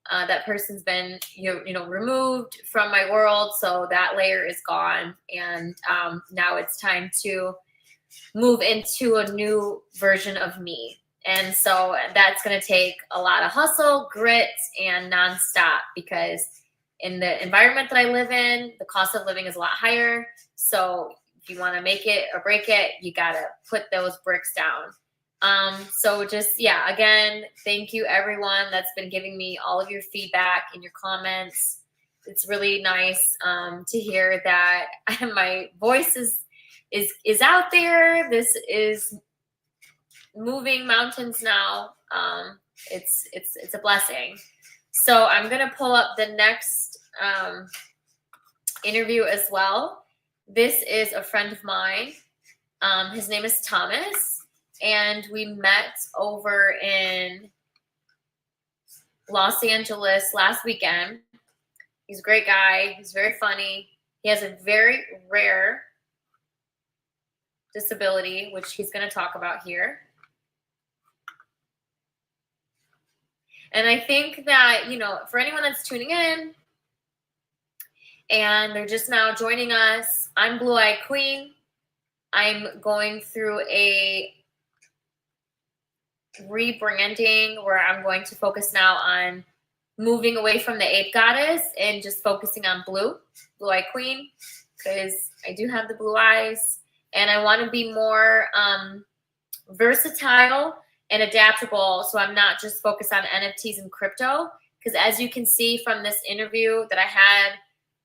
That person's been, removed from my world. So that layer is gone. And now it's time to move into a new version of me. And so that's going to take a lot of hustle, grit, and nonstop, because in the environment that I live in, the cost of living is a lot higher. So if you want to make it or break it, you got to put those bricks down. Again, thank you everyone that's been giving me all of your feedback and your comments. It's really nice to hear that my voice is out there. This is moving mountains now. It's a blessing. So I'm gonna pull up the next interview as well. This is a friend of mine. His name is Thomas. And we met over in Los Angeles last weekend. He's a great guy. He's very funny. He has a very rare disability, which he's going to talk about here. And I think that, for anyone that's tuning in and they're just now joining us, I'm Blue Eye Queen. I'm going through a rebranding where I'm going to focus now on moving away from the ape goddess and just focusing on Blue Eye Queen, because I do have the blue eyes and I want to be more versatile and adaptable, so I'm not just focused on NFTs and crypto. Because as you can see from this interview that I had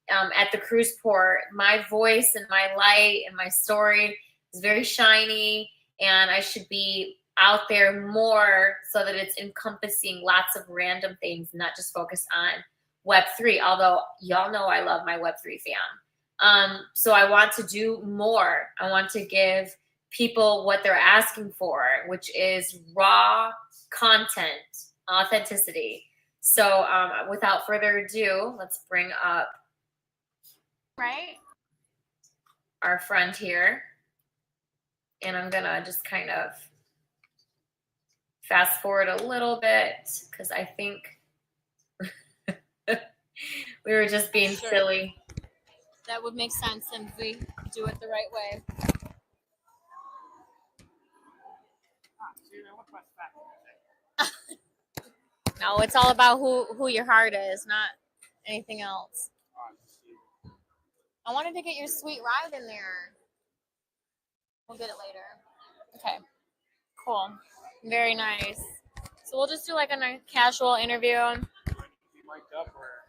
at the cruise port, my voice and my light and my story is very shiny, and I should be out there more so that it's encompassing lots of random things, not just focused on Web3, although y'all know I love my Web3 fam. So I want to do more. I want to give people what they're asking for, which is raw content, authenticity. So without further ado, let's bring up our friend here. And I'm gonna just kind of fast forward a little bit because I think we were just being silly. That would make sense if we do it the right way. No, it's all about who your heart is, not anything else. I wanted to get your sweet ride in there. We'll get it later. Okay. Cool. Very nice. So we'll just do like a casual interview.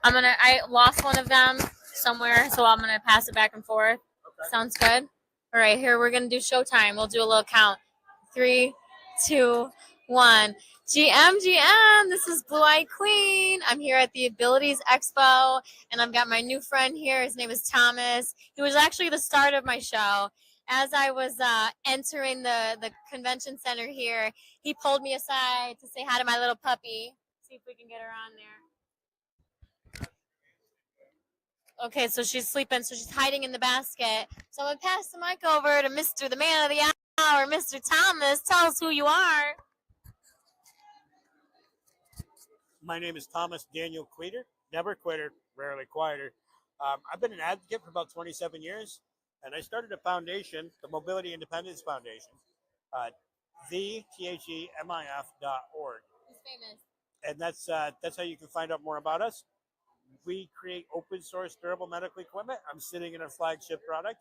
I lost one of them somewhere, so I'm gonna pass it back and forth. Okay. Sounds good? All right, here we're gonna do showtime. We'll do a little count. 3, 2, 1. GM, this is Blue Eye Queen. I'm here at the Abilities Expo, and I've got my new friend here. His name is Thomas. He was actually the start of my show. As I was entering the convention center here, he pulled me aside to say hi to my little puppy. See if we can get her on there. Okay, so she's sleeping, so she's hiding in the basket. So I'm going to pass the mic over to Mr. the Man of the Hour, Mr. Thomas. Tell us who you are. My name is Thomas Daniel Queter. Never quitter, rarely quieter. I've been an advocate for about 27 years. And I started a foundation, the Mobility Independence Foundation, THEMIF.org. He's famous. And that's how you can find out more about us. We create open source durable medical equipment. I'm sitting in a flagship product,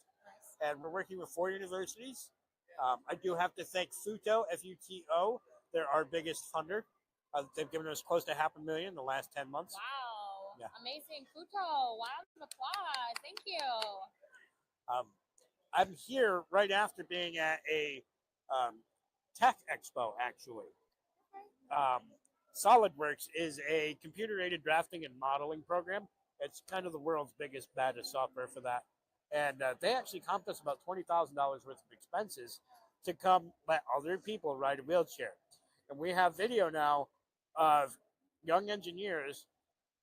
and we're working with 4 universities. I do have to thank FUTO, F-U-T-O. They're our biggest funder. They've given us close to $500,000 in the last 10 months. Wow. Yeah. Amazing. FUTO. Wow. Applause. Thank you. I'm here right after being at a tech expo, actually. SolidWorks is a computer-aided drafting and modeling program. It's kind of the world's biggest, baddest software for that. And they actually comped us about $20,000 worth of expenses to come let other people ride a wheelchair. And we have video now of young engineers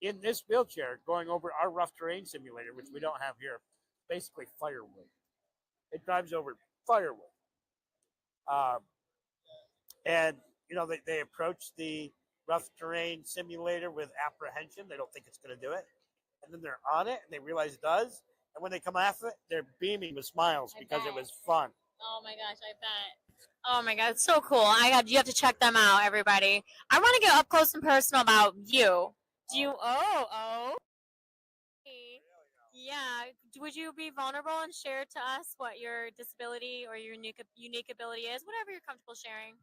in this wheelchair going over our rough terrain simulator, which we don't have here. Basically firewood. It drives over firewood. And, they approach the rough terrain simulator with apprehension. They don't think it's going to do it. And then they're on it and they realize it does. And when they come off it, they're beaming with smiles because it was fun. Oh my gosh, I bet. Oh my God, it's so cool. You have to check them out, everybody. I want to get up close and personal about you. Yeah. Would you be vulnerable and share to us what your disability or your unique ability is? Whatever you're comfortable sharing.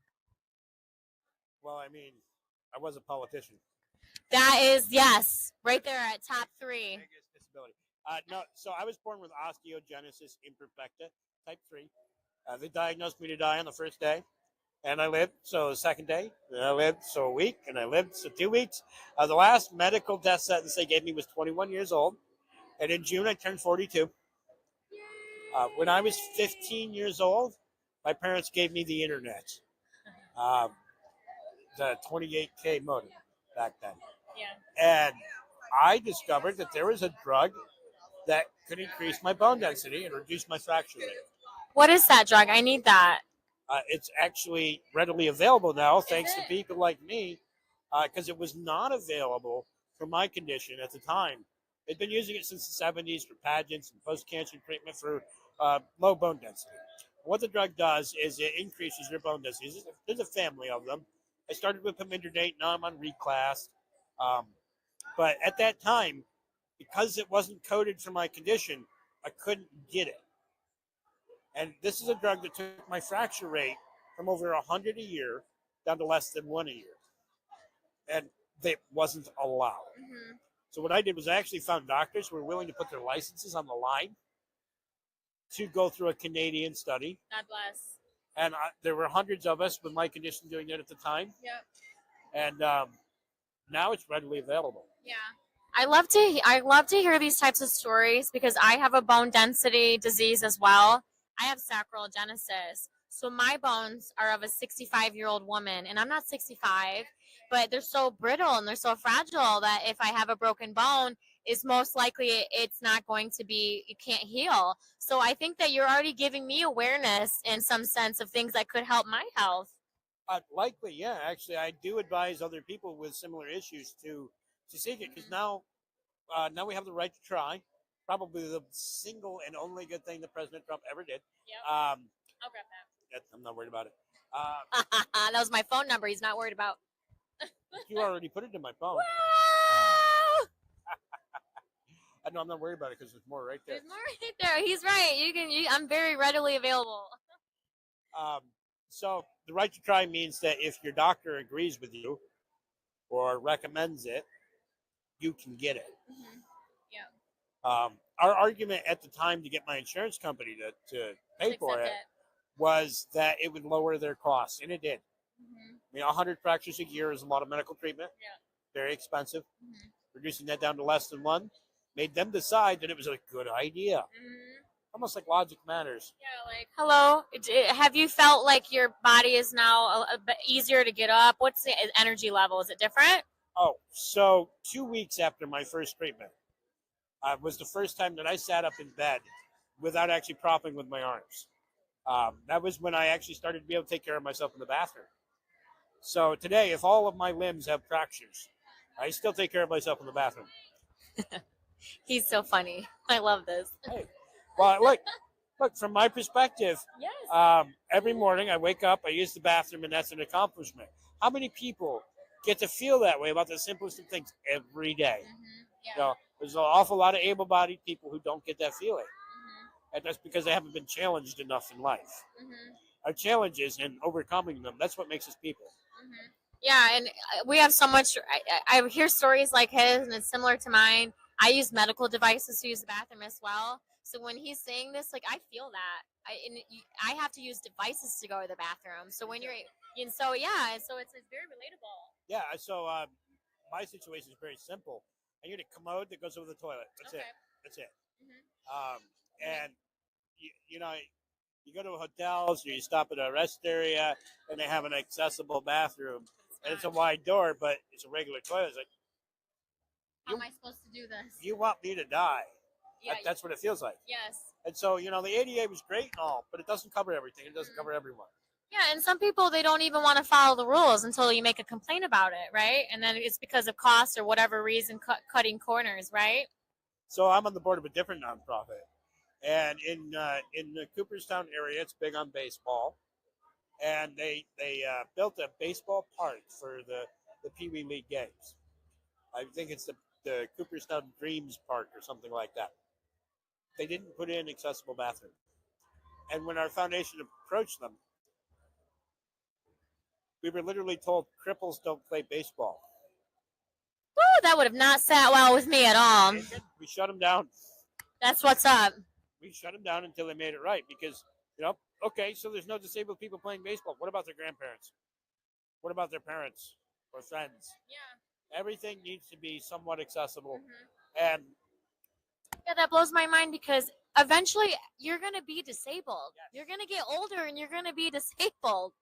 Well, I was a politician. That is, yes, right there at top 3. Biggest disability. No, so I was born with osteogenesis imperfecta, type 3. They diagnosed me to die on the first day, and I lived. So the second day, and I lived. So a week, and I lived. So 2 weeks. The last medical death sentence they gave me was 21 years old. And in June, I turned 42. When I was 15 years old, my parents gave me the internet. The 28K modem back then. Yeah. And I discovered that there was a drug that could increase my bone density and reduce my fracture rate. What is that drug? I need that. It's actually readily available now, thanks to it? people like me, because it was not available for my condition at the time. They've been using it since the 70s for pageants and post-cancer treatment for low bone density. What the drug does is it increases your bone density. There's a family of them. I started with pimidronate, now I'm on reclass. But at that time, because it wasn't coded for my condition, I couldn't get it. And this is a drug that took my fracture rate from over 100 a year down to less than 1 a year. And it wasn't allowed. Mm-hmm. So what I did was I actually found doctors who were willing to put their licenses on the line to go through a Canadian study. God bless. And there were hundreds of us with my condition doing it at the time. Yep. And now it's readily available. Yeah. I love to hear these types of stories because I have a bone density disease as well. I have sacral genesis. So my bones are of a 65-year-old woman, and I'm not 65, but they're so brittle and they're so fragile that if I have a broken bone, it's most likely it's not going to be, it can't heal. So I think that you're already giving me awareness in some sense of things that could help my health. Likely, yeah. Actually, I do advise other people with similar issues to seek it because now we have the right to try. Probably the single and only good thing that President Trump ever did. Yep. I'll grab that. I'm not worried about it. That was my phone number. He's not worried about. You already put it in my phone. Woo! I know I'm not worried about it because there's more right there. There's more right there. He's right. I'm very readily available. So the right to try means that if your doctor agrees with you or recommends it, you can get it. Mm-hmm. Our argument at the time to get my insurance company to pay for it was that it would lower their costs, and it did. Mm-hmm. I mean, 100 fractures a year is a lot of medical treatment. Yeah. Very expensive. Mm-hmm. Reducing that down to less than 1 made them decide that it was a good idea. Mm-hmm. Almost like logic matters. Yeah, like, hello, have you felt like your body is now a bit easier to get up? What's the energy level? Is it different? Oh, so 2 weeks after my first treatment was the first time that I sat up in bed without actually propping with my arms. That was when I actually started to be able to take care of myself in the bathroom. So today, if all of my limbs have fractures, I still take care of myself in the bathroom. He's so funny. I love this. Hey, well, look, from my perspective, Yes. every morning I wake up, I use the bathroom, and that's an accomplishment. How many people get to feel that way about the simplest of things every day? Mm-hmm. Yeah. You know, there's an awful lot of able-bodied people who don't get that feeling. Mm-hmm. And that's because they haven't been challenged enough in life. Mm-hmm. Our challenges and overcoming them, that's what makes us people. Mm-hmm. Yeah, and we have so much. I hear stories like his, and it's similar to mine. I use medical devices to use the bathroom as well. So when he's saying this, like, I feel that. I have to use devices to go to the bathroom. So when and so it's very relatable. Yeah, so my situation is very simple. I get a commode that goes over the toilet. That's Okay. it. That's it. Mm-hmm. And you know, you go to hotels or you stop at a rest area and they have an accessible bathroom and it's a wide door, but it's a regular toilet. It's like, How am I supposed to do this? you want me to die? Yeah. That's what it feels like. Yes. And so, the ADA was great and all, but it doesn't cover everything. It doesn't cover everyone. Yeah, and some people, they don't even want to follow the rules until you make a complaint about it, right? And then it's because of cost or whatever reason, cutting corners, right? So I'm on the board of a different nonprofit. And in the Cooperstown area, it's big on baseball. And they built a baseball park for the Pee Wee League games. I think it's the Cooperstown Dreams Park or something like that. They didn't put in accessible bathrooms. And when our foundation approached them, we were literally told cripples don't play baseball. Woo, that would have not sat well with me at all. We shut them down. That's what's up. We shut them down until they made it right because, okay, so there's no disabled people playing baseball. What about their grandparents? What about their parents or friends? Yeah. Everything needs to be somewhat accessible. Mm-hmm. And yeah, that blows my mind because eventually you're going to be disabled. Yes. You're going to get older and you're going to be disabled.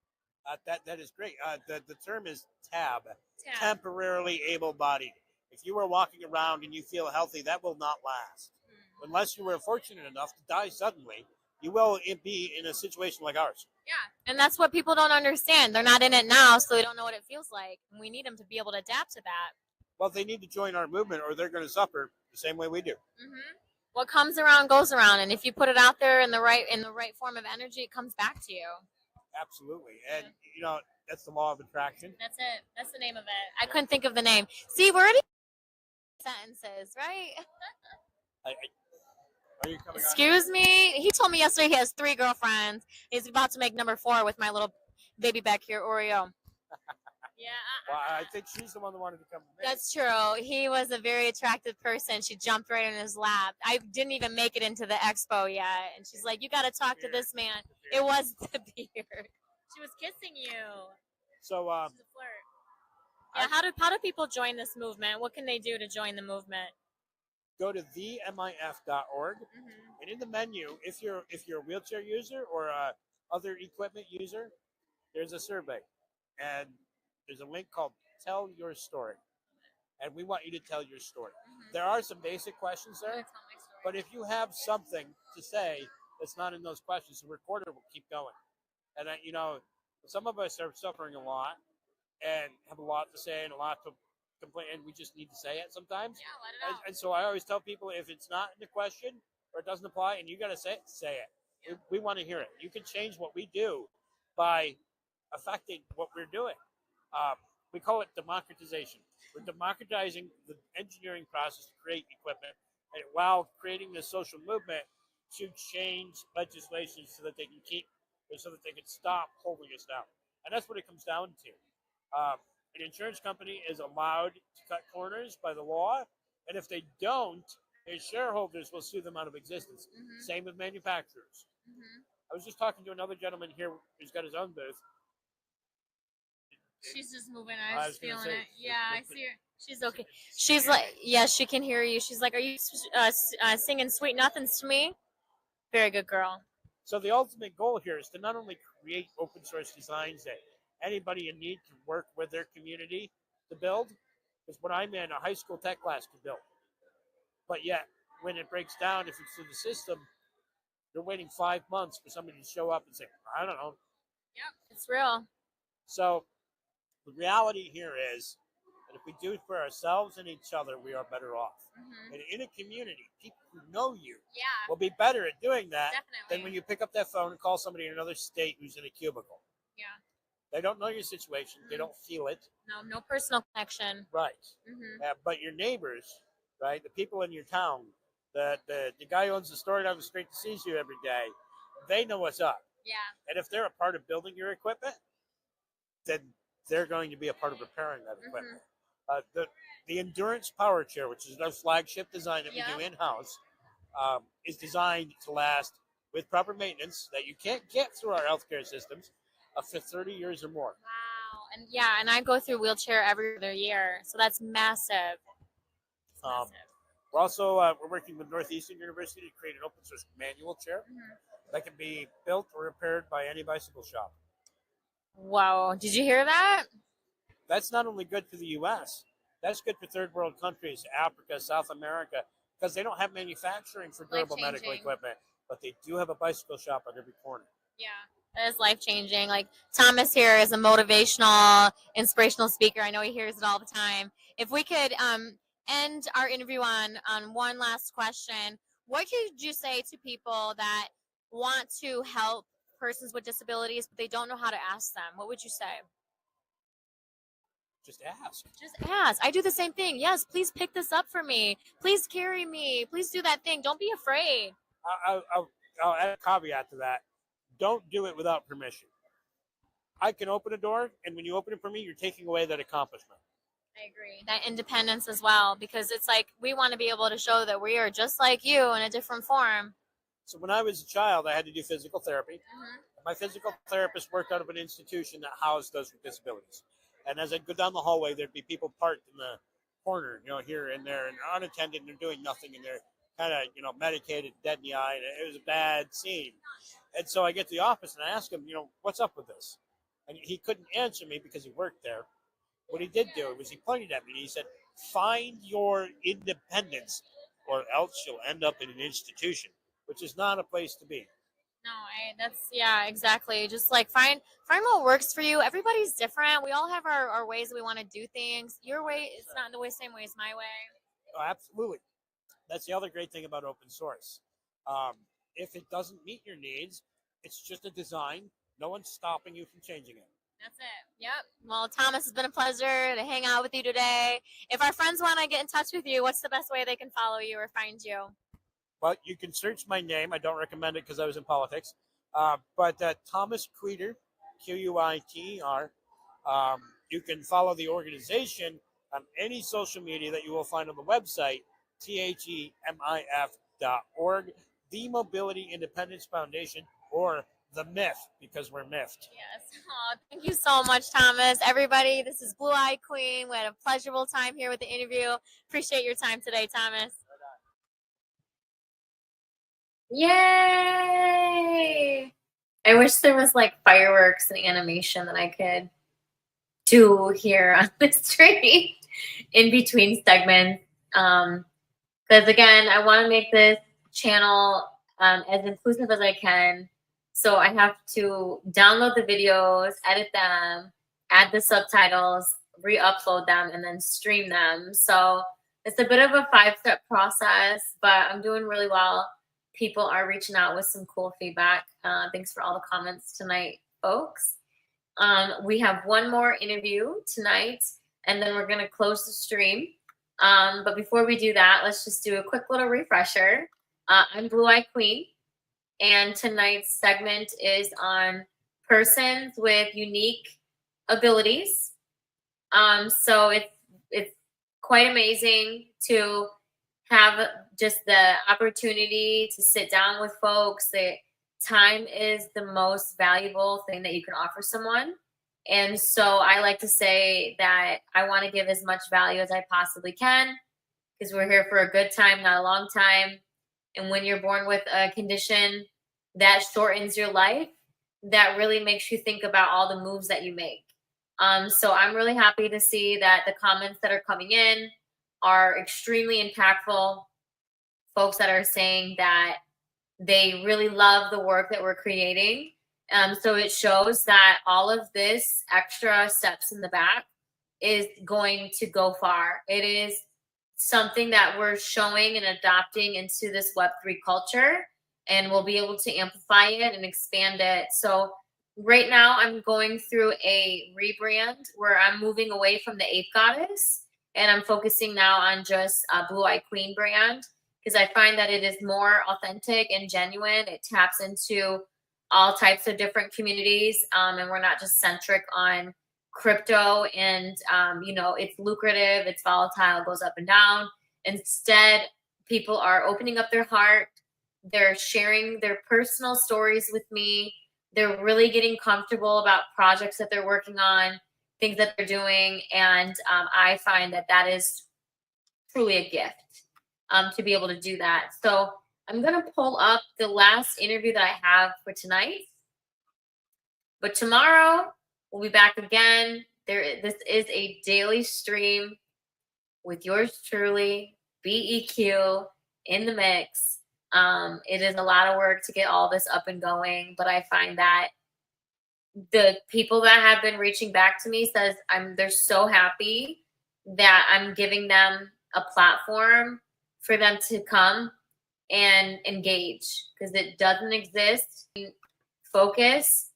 that is great. The term is TAB, temporarily able-bodied. If you are walking around and you feel healthy, that will not last. Unless you were fortunate enough to die suddenly, you will be in a situation like ours. Yeah, and that's what people don't understand. They're not in it now, so they don't know what it feels like. And we need them to be able to adapt to that. Well, they need to join our movement, or they're going to suffer the same way we do. What comes around goes around, and if you put it out there in the right form of energy, it comes back to you. Absolutely, and that's the law of attraction. That's it. That's the name of it. I couldn't think of the name. See, we're already sentences, right? Are you coming Excuse me. He told me yesterday he has 3 girlfriends. He's about to make number 4 with my little baby back here, Oreo. Yeah. Well, I think she's the one that wanted to come to me. That's true. He was a very attractive person. She jumped right in his lap. I didn't even make it into the expo yet. And she's like, you got to talk to this man. It was the beard. She was kissing you. So, She's a flirt. Yeah, how do people join this movement? What can they do to join the movement? go to themif.org, and in the menu, if you're a wheelchair user or a other equipment user, there's a survey, and there's a link called "Tell Your Story," and we want you to tell your story. There are some basic questions there, but if you have something to say that's not in those questions, the recorder will keep going. And some of us are suffering a lot and have a lot to say and a lot to complain, and we just need to say it sometimes. Yeah, let it out. And so I always tell people, if it's not in the question or it doesn't apply and you got to say it, say it. Yeah. We want to hear it. You can change what we do by affecting what we're doing. We call it democratization. We're democratizing the engineering process to create equipment, and while creating this social movement to change legislation so that they can stop holding us down. And that's what it comes down to. An insurance company is allowed to cut corners by the law, and if they don't, their shareholders will sue them out of existence. Same with manufacturers. I was just talking to another gentleman here who's got his own booth. She's just moving. I was feeling it. Yeah, I see her. She's okay. She She's like, yes, she can hear you. She's like, are you singing Sweet Nothings to me? Very good girl. So the ultimate goal here is to not only create open source designs that anybody in need can work with their community to build, because what I'm in, a high school tech class can build. But yet, when it breaks down, if it's through the system, you're waiting 5 months for somebody to show up and say, I don't know. Yep, it's real. So the reality here is that if we do it for ourselves and each other, we are better off. And in a community, people who know you will be better at doing that than when you pick up that phone and call somebody in another state who's in a cubicle. Yeah. They don't know your situation. They don't feel it. No personal connection. Right. But your neighbors, right, the people in your town, the guy who owns the store down the street that sees you every day, they know what's up. Yeah. And if they're a part of building your equipment, then they're going to be a part of repairing that equipment. The Endurance Power Chair, which is our flagship design that we do in-house, is designed to last with proper maintenance that you can't get through our healthcare systems for 30 years or more. Wow. And I go through wheelchair every other year, so that's massive. We're also we're working with Northeastern University to create an open source manual chair that can be built or repaired by any bicycle shop. Wow. Did you hear that? That's not only good for the U.S., that's good for third world countries, Africa, South America, because they don't have manufacturing for durable medical equipment, but they do have a bicycle shop on every corner. Yeah, that is life-changing. Like Thomas here is a motivational, inspirational speaker. I know he hears it all the time. If we could end our interview on one last question, what could you say to people that want to help persons with disabilities, but they don't know how to ask them? What would you say? Just ask. Just ask. I do the same thing. Yes, please pick this up for me. Please carry me. Please do that thing. Don't be afraid. I'll add a caveat to that. Don't do it without permission. I can open a door, and when you open it for me, you're taking away that accomplishment. I agree. That independence as well, because it's like we want to be able to show that we are just like you in a different form. So when I was a child, I had to do physical therapy. My physical therapist worked out of an institution that housed those with disabilities. And as I'd go down the hallway, there'd be people parked in the corner, here and there, and unattended, and they're doing nothing, and they're kind of, medicated, dead in the eye, and it was a bad scene. And so I get to the office, and I ask him, what's up with this? And he couldn't answer me because he worked there. What he did do was he pointed at me, and he said, find your independence, or else you'll end up in an institution, which is not a place to be. No, yeah, exactly. Just like find what works for you. Everybody's different. We all have our ways that we want to do things. Your way is not the same way as my way. Oh, absolutely. That's the other great thing about open source. If it doesn't meet your needs, it's just a design. No one's stopping you from changing it. That's it. Yep. Well, Thomas, it's been a pleasure to hang out with you today. If our friends want to get in touch with you, what's the best way they can follow you or find you? Well, you can search my name. I don't recommend it because I was in politics. But Thomas Queter, Quiter. You can follow the organization on any social media that you will find on the website, themif.org, the Mobility Independence Foundation, or the MIF, because we're miffed. Yes. Oh, thank you so much, Thomas. Everybody, this is Blue Eye Queen. We had a pleasurable time here with the interview. Appreciate your time today, Thomas. Yay! I wish there was like fireworks and animation that I could do here on the stream in between segments. Because again, I want to make this channel as inclusive as I can. So I have to download the videos, edit them, add the subtitles, re-upload them, and then stream them. So it's a bit of a 5-step process, but I'm doing really well. People are reaching out with some cool feedback. Thanks for all the comments tonight, folks. We have one more interview tonight, and then we're going to close the stream. But before we do that, let's just do a quick little refresher. I'm Blue Eye Queen, and tonight's segment is on persons with unique abilities. So it's quite amazing to have just the opportunity to sit down with folks. That time is the most valuable thing that you can offer someone. And so I like to say that I want to give as much value as I possibly can, because we're here for a good time, not a long time. And when you're born with a condition that shortens your life, that really makes you think about all the moves that you make. So I'm really happy to see that the comments that are coming in are extremely impactful. Folks that are saying that they really love the work that we're creating. So it shows that all of this extra steps in the back is going to go far. It is something that we're showing and adopting into this Web3 culture, and we'll be able to amplify it and expand it. So right now I'm going through a rebrand where I'm moving away from the Ape Goddess, and I'm focusing now on just Blue Eye Queen brand, because I find that it is more authentic and genuine. It taps into all types of different communities, and we're not just centric on crypto and, it's lucrative, it's volatile, it goes up and down. Instead, people are opening up their heart. They're sharing their personal stories with me. They're really getting comfortable about projects that they're working on, things that they're doing. And I find that that is truly a gift to be able to do that. So I'm going to pull up the last interview that I have for tonight. But tomorrow, we'll be back again. This is a daily stream with yours truly, BEQ, in the mix. It is a lot of work to get all this up and going, but I find that the people that have been reaching back to me says they're so happy that I'm giving them a platform for them to come and engage, because it doesn't exist. Focus.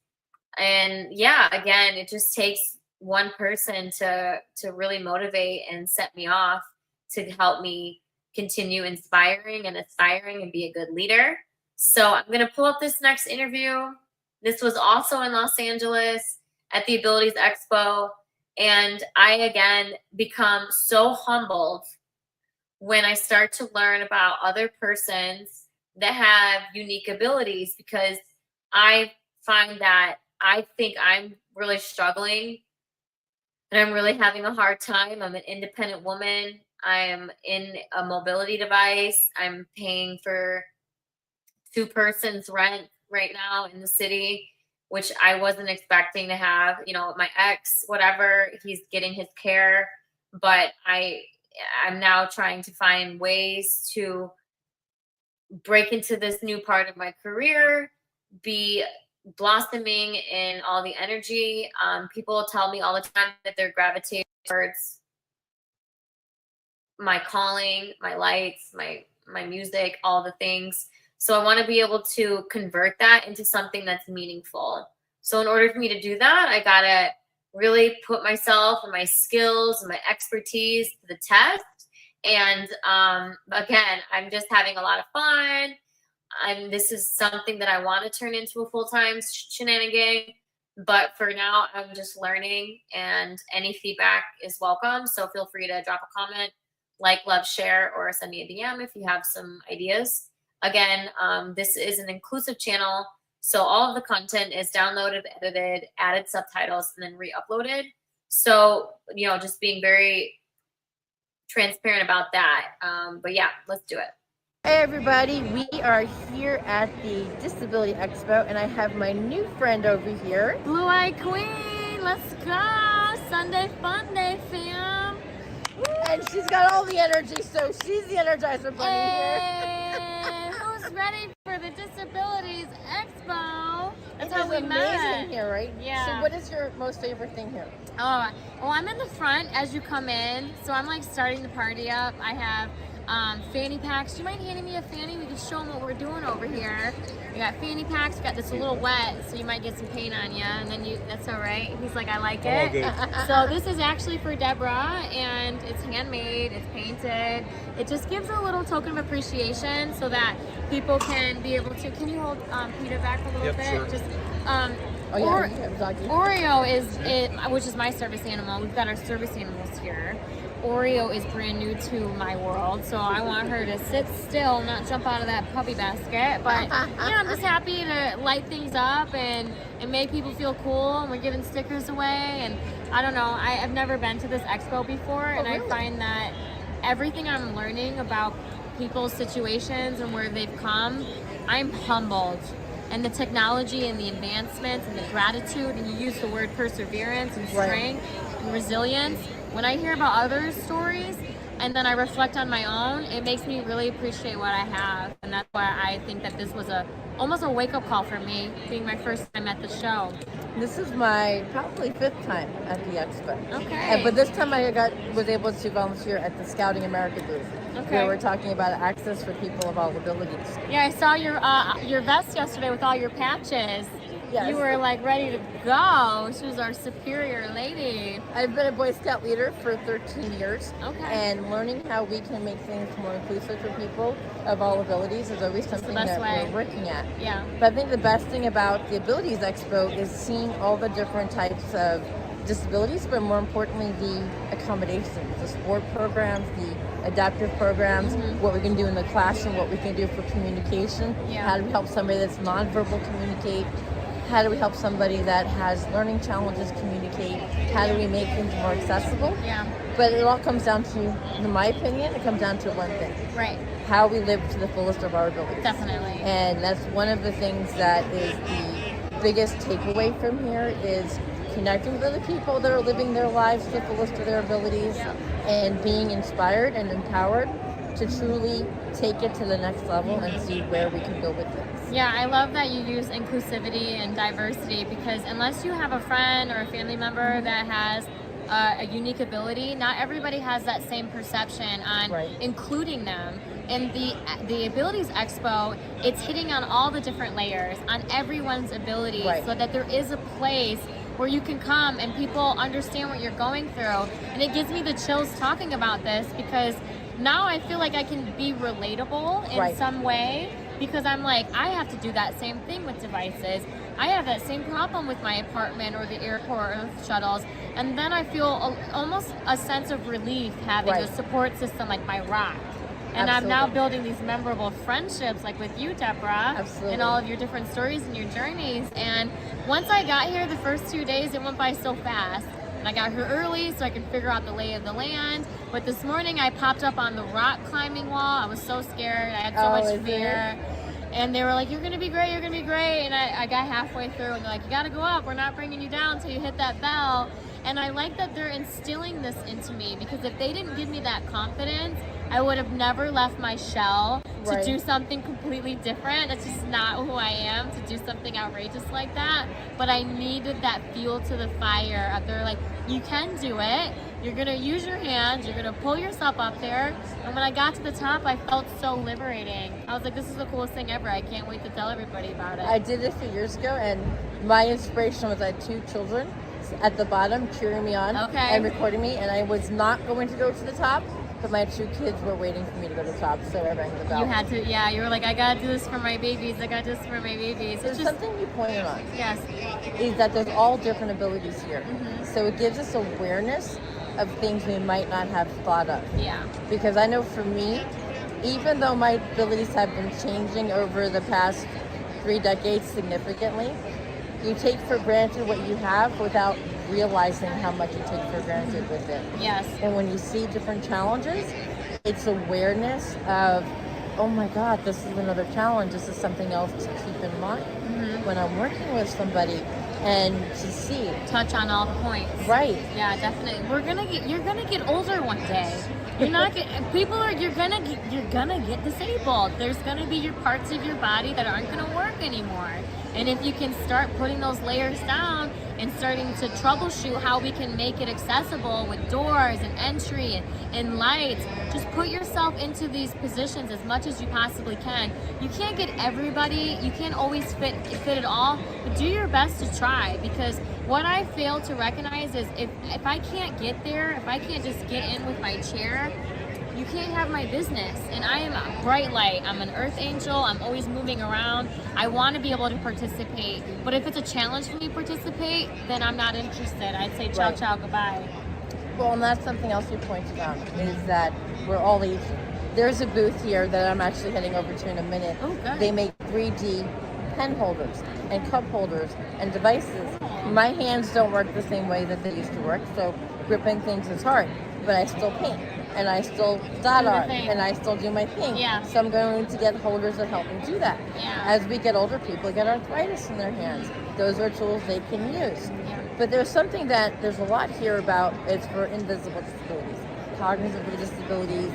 And yeah, again, it just takes one person to really motivate and set me off to help me continue inspiring and aspiring and be a good leader. So I'm going to pull up this next interview. This was also in Los Angeles at the Abilities Expo. And I, again, become so humbled when I start to learn about other persons that have unique abilities, because I find that I think I'm really struggling and I'm really having a hard time. I'm an independent woman. I'm in a mobility device. I'm paying for 2 persons rent right now in the city, which I wasn't expecting to have. My ex, whatever, he's getting his care, but I I'm now trying to find ways to break into this new part of my career, be blossoming in all the energy. People tell me all the time that they're gravitating towards my calling, my lights, my music, all the things. So I want to be able to convert that into something that's meaningful. So in order for me to do that, I gotta really put myself and my skills and my expertise to the test. And again, I'm just having a lot of fun. This is something that I want to turn into a full-time shenanigan. But for now, I'm just learning, and any feedback is welcome. So feel free to drop a comment, like, love, share, or send me a DM if you have some ideas. Again, this is an inclusive channel, so all of the content is downloaded, edited, added subtitles, and then re-uploaded. So, just being very transparent about that. But yeah, let's do it. Hey everybody, we are here at the Disability Expo, and I have my new friend over here. Blue Eye Queen, let's go! Sunday fun day, fam. And she's got all the energy, so she's the Energizer Bunny Hey, who's ready for the Disabilities Expo? That's how we amazing met. here, right? Yeah. So what is your most favorite thing here? Oh, well, I'm in the front as you come in, so I'm like starting the party up. I have fanny packs. Do you mind handing me a fanny? We can show them what we're doing over here. We got fanny packs. We got this a little wet, so you might get some paint on you, and then that's all right. He's like, I like it. So this is actually for Deborah, and it's handmade. It's painted. It just gives a little token of appreciation so that people can be able to. Can you hold Peter back a little bit? Sure. Just Doggy. Oreo is it, which is my service animal. We've got our service animals here. Oreo is brand new to my world, so I want her to sit still, not jump out of that puppy basket. But I'm just happy to light things up and make people feel cool. And we're giving stickers away, and I don't know. I've never been to this expo before, and really? I find that everything I'm learning about people's situations and where they've come, I'm humbled. And the technology and the advancements and the gratitude, and you use the word perseverance and strength and resilience. When I hear about others' stories and then I reflect on my own, it makes me really appreciate what I have. And that's why I think that this was almost a wake-up call for me, being my first time at the show. This is my probably 5th time at the expo. Okay. But this time I was able to volunteer at the Scouting America booth. Okay. Where we're talking about access for people of all abilities. Yeah, I saw your vest yesterday with all your patches. Yes. You were like ready to go. She was our superior lady. I've been a Boy Scout leader for 13 years. Okay. And learning how we can make things more inclusive for people of all abilities is always something that we're working at. Yeah. But I think the best thing about the Abilities Expo is seeing all the different types of disabilities, but more importantly, the accommodations, the sport programs, the adaptive programs, what we can do in the classroom, what we can do for communication, how do we help somebody that's nonverbal communicate, how do we help somebody that has learning challenges communicate, how do we make things more accessible. But it all comes down to, in my opinion, it comes down to one thing. Right. How we live to the fullest of our abilities. Definitely. And that's one of the things that is the biggest takeaway from here is connecting with other people that are living their lives to the fullest of their abilities and being inspired and empowered to truly take it to the next level and see where we can go with this. Yeah, I love that you use inclusivity and diversity, because unless you have a friend or a family member that has a unique ability, not everybody has that same perception on including them. And the Abilities Expo, it's hitting on all the different layers, on everyone's abilities, so that there is a place where you can come and people understand what you're going through. And it gives me the chills talking about this, because now I feel like I can be relatable in some way, because I'm like, I have to do that same thing with devices. I have that same problem with my apartment or the airport or the shuttles. And then I feel almost a sense of relief having a support system like my rock. And I'm now building these memorable friendships, like with you, Deborah, and all of your different stories and your journeys. And once I got here, the first 2 days, it went by so fast. And I got here early so I could figure out the lay of the land. But this morning I popped up on the rock climbing wall. I was so scared. I had so much fear. And they were like, you're going to be great, you're going to be great. And I got halfway through and they're like, you got to go up. We're not bringing you down until you hit that bell. And I like that they're instilling this into me, because if they didn't give me that confidence, I would have never left my shell to Right. do something completely different. That's just not who I am, to do something outrageous like that. But I needed that fuel to the fire of, they're like, you can do it. You're gonna use your hands, you're gonna pull yourself up there. And when I got to the top, I felt so liberating. I was like, this is the coolest thing ever. I can't wait to tell everybody about it. I did it a few years ago, and my inspiration was I had 2 children at the bottom cheering me on and recording me, and I was not going to go to the top, but my 2 kids were waiting for me to go to the top, so I rang the bell. You had to, yeah, you were like, I gotta do this for my babies, I gotta do this for my babies. There's something you pointed on. Yes. Is that there's all different abilities here. So it gives us awareness of things we might not have thought of. Yeah. Because I know for me, even though my abilities have been changing over the past 3 decades significantly, you take for granted what you have without realizing how much you take for granted with it. Yes. And when you see different challenges, it's awareness of, oh my God, this is another challenge. This is something else to keep in mind when I'm working with somebody, and to see. Touch on all the points. Right. Yeah, definitely. You're gonna get older one day. You're not you're gonna get disabled. There's gonna be your parts of your body that aren't gonna work anymore. And if you can start putting those layers down and starting to troubleshoot how we can make it accessible with doors and entry and lights, just put yourself into these positions as much as you possibly can. You can't get everybody, you can't always fit it all, but do your best to try, because what I fail to recognize is if I can't get there, if I can't just get in with my chair, you can't have my business. And I am a bright light. I'm an earth angel. I'm always moving around. I want to be able to participate. But if it's a challenge for me to participate, then I'm not interested. I'd say ciao, ciao, goodbye. Well, and that's something else you pointed out, is that we're all each. There's a booth here that I'm actually heading over to in a minute. Oh, good. They make 3D pen holders and cup holders and devices. My hands don't work the same way that they used to work, so gripping things is hard. But I still paint, and I still dot art, and I still do my thing. Yeah. So I'm going to get holders that help me do that. Yeah. As we get older, people get arthritis in their hands. Those are tools they can use. Yeah. But there's something that there's a lot here about. It's for invisible disabilities, cognitive disabilities,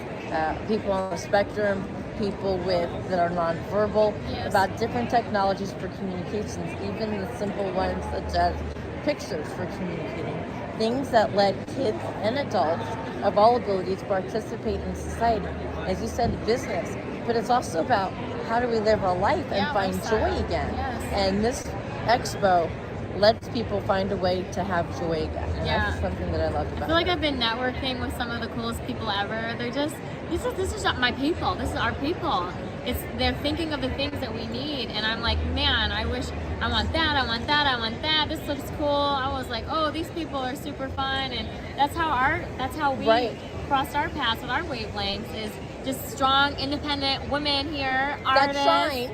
people on the spectrum, people that are nonverbal, Yes. about different technologies for communications, even the simple ones such as pictures for communicating. Things that let kids and adults of all abilities participate in society. As you said, business, but it's also about how do we live our life and find joy again. Yes. And this expo lets people find a way to have joy again. And that's something that I love about it. I feel like I've been networking with some of the coolest people ever. They're just, this is not my people. This is our people. They're thinking of the things that we need, and I'm like, man, I wish I want that, I want that, I want that. This looks cool. I was like, oh, these people are super fun, and that's how we crossed our paths with our wavelengths, is just strong, independent women here, artists,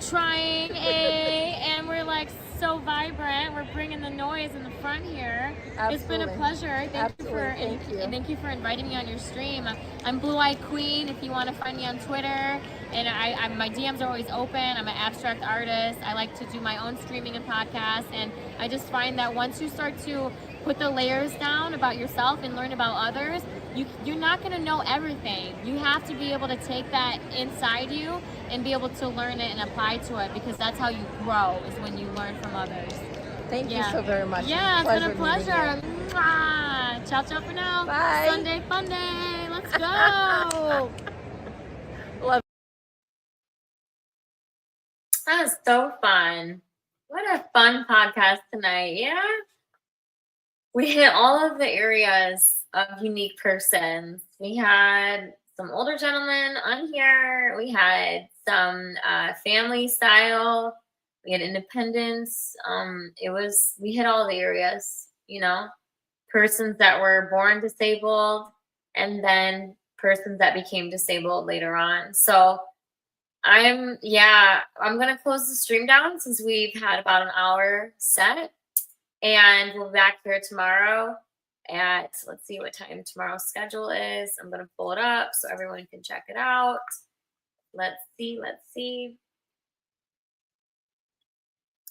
trying, and we're like so vibrant. We're bringing the noise in the front here. Absolutely. It's been a pleasure. Thank you for inviting me on your stream. I'm Blue Eye Queen if you want to find me on Twitter. And my DMs are always open. I'm an abstract artist. I like to do my own streaming and podcasts. And I just find that once you start to put the layers down about yourself and learn about others, you're not going to know everything. You have to be able to take that inside you and be able to learn it and apply to it, because that's how you grow, is when you learn from others. Thank you so very much. Yeah, it's been a pleasure. Mwah. Ciao, ciao for now. Bye. Sunday fun day. Let's go. That was so fun. What a fun podcast tonight. Yeah. We hit all of the areas of unique persons. We had some older gentlemen on here. We had some family style. We had independence. We hit all the areas, persons that were born disabled and then persons that became disabled later on. So I'm going to close the stream down since we've had about an hour set, and we'll be back here tomorrow at, let's see what time tomorrow's schedule is. I'm going to pull it up so everyone can check it out. Let's see.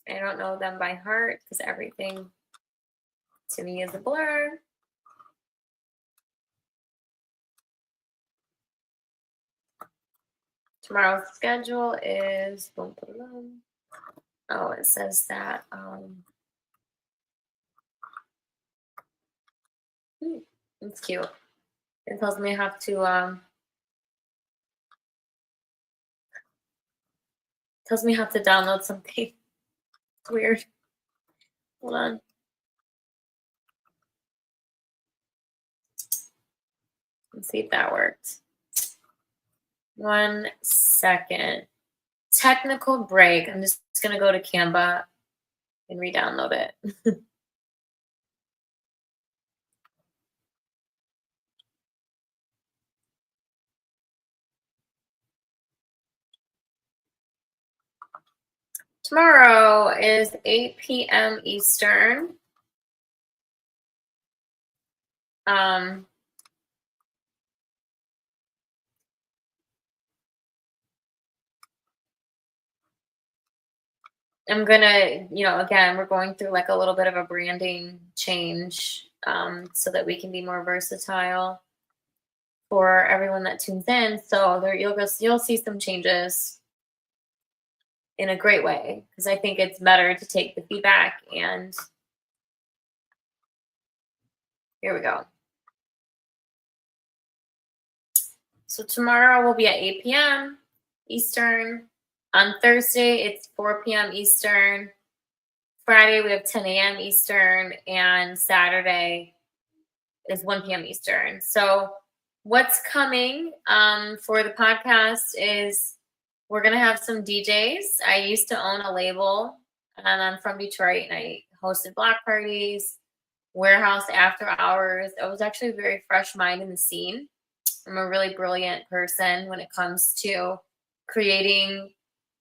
I don't know them by heart because everything to me is a blur. Tomorrow's schedule is boom, boom, boom. Oh, it says that it's cute. It tells me I have to download something. It's weird. Hold on. Let's see if that worked. 1 second. Technical break. I'm just gonna go to Canva and re-download it. Tomorrow is 8 p.m. Eastern. I'm gonna, again, we're going through like a little bit of a branding change so that we can be more versatile for everyone that tunes in. So there, you'll see some changes in a great way, because I think it's better to take the feedback. And here we go. So tomorrow will be at 8 p.m. Eastern. On Thursday, it's 4 p.m. Eastern. Friday, we have 10 a.m. Eastern. And Saturday is 1 p.m. Eastern. So what's coming for the podcast is we're going to have some DJs. I used to own a label, and I'm from Detroit, and I hosted block parties, warehouse after hours. I was actually a very fresh mind in the scene. I'm a really brilliant person when it comes to creating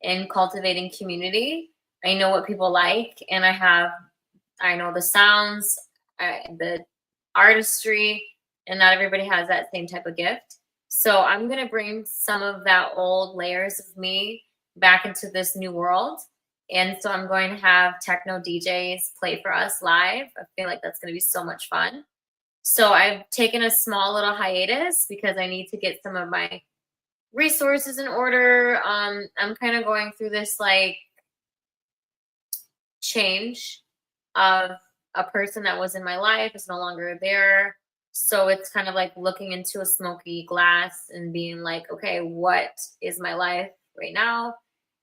and cultivating community. I know what people like, and I know the sounds, the artistry, and not everybody has that same type of gift. So I'm going to bring some of that old layers of me back into this new world. And so I'm going to have techno DJs play for us live. I feel like that's going to be so much fun. So I've taken a small little hiatus because I need to get some of my resources in order. I'm kind of going through this like change of a person that was in my life is no longer there. So it's kind of like looking into a smoky glass and being like, okay, what is my life right now?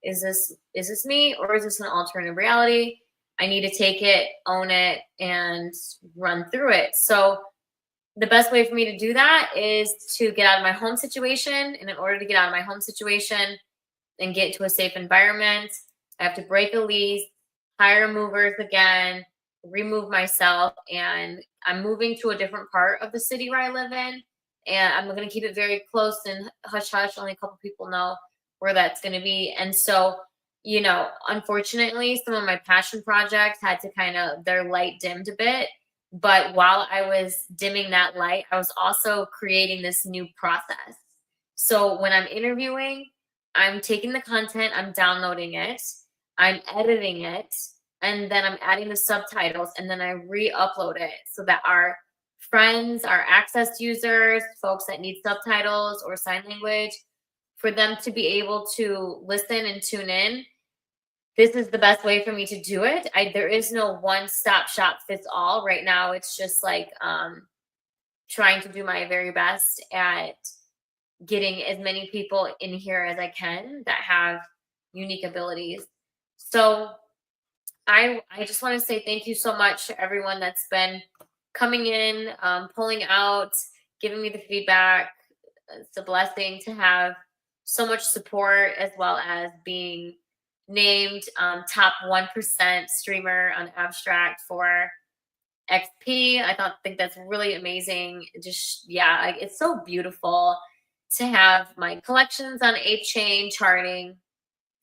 Is this me, or is this an alternative reality? I need to take it, own it, and run through it. So the best way for me to do that is to get out of my home situation. And in order to get out of my home situation and get to a safe environment, I have to break a lease, hire movers again, remove myself, and I'm moving to a different part of the city where I live in. And I'm going to keep it very close and hush hush. Only a couple people know where that's going to be. And so, unfortunately, some of my passion projects had to their light dimmed a bit. But while I was dimming that light, I was also creating this new process. So when I'm interviewing, I'm taking the content, I'm downloading it, I'm editing it, and then I'm adding the subtitles, and then I re-upload it so that our friends, our access users, folks that need subtitles or sign language, for them to be able to listen and tune in. This is the best way for me to do it. There is no one-stop shop fits all. Right now, it's just like trying to do my very best at getting as many people in here as I can that have unique abilities. So I just want to say thank you so much to everyone that's been coming in, pulling out, giving me the feedback. It's a blessing to have so much support, as well as being named top 1% streamer on Abstract for XP. I think that's really amazing. It's so beautiful to have my collections on 8 Chain charting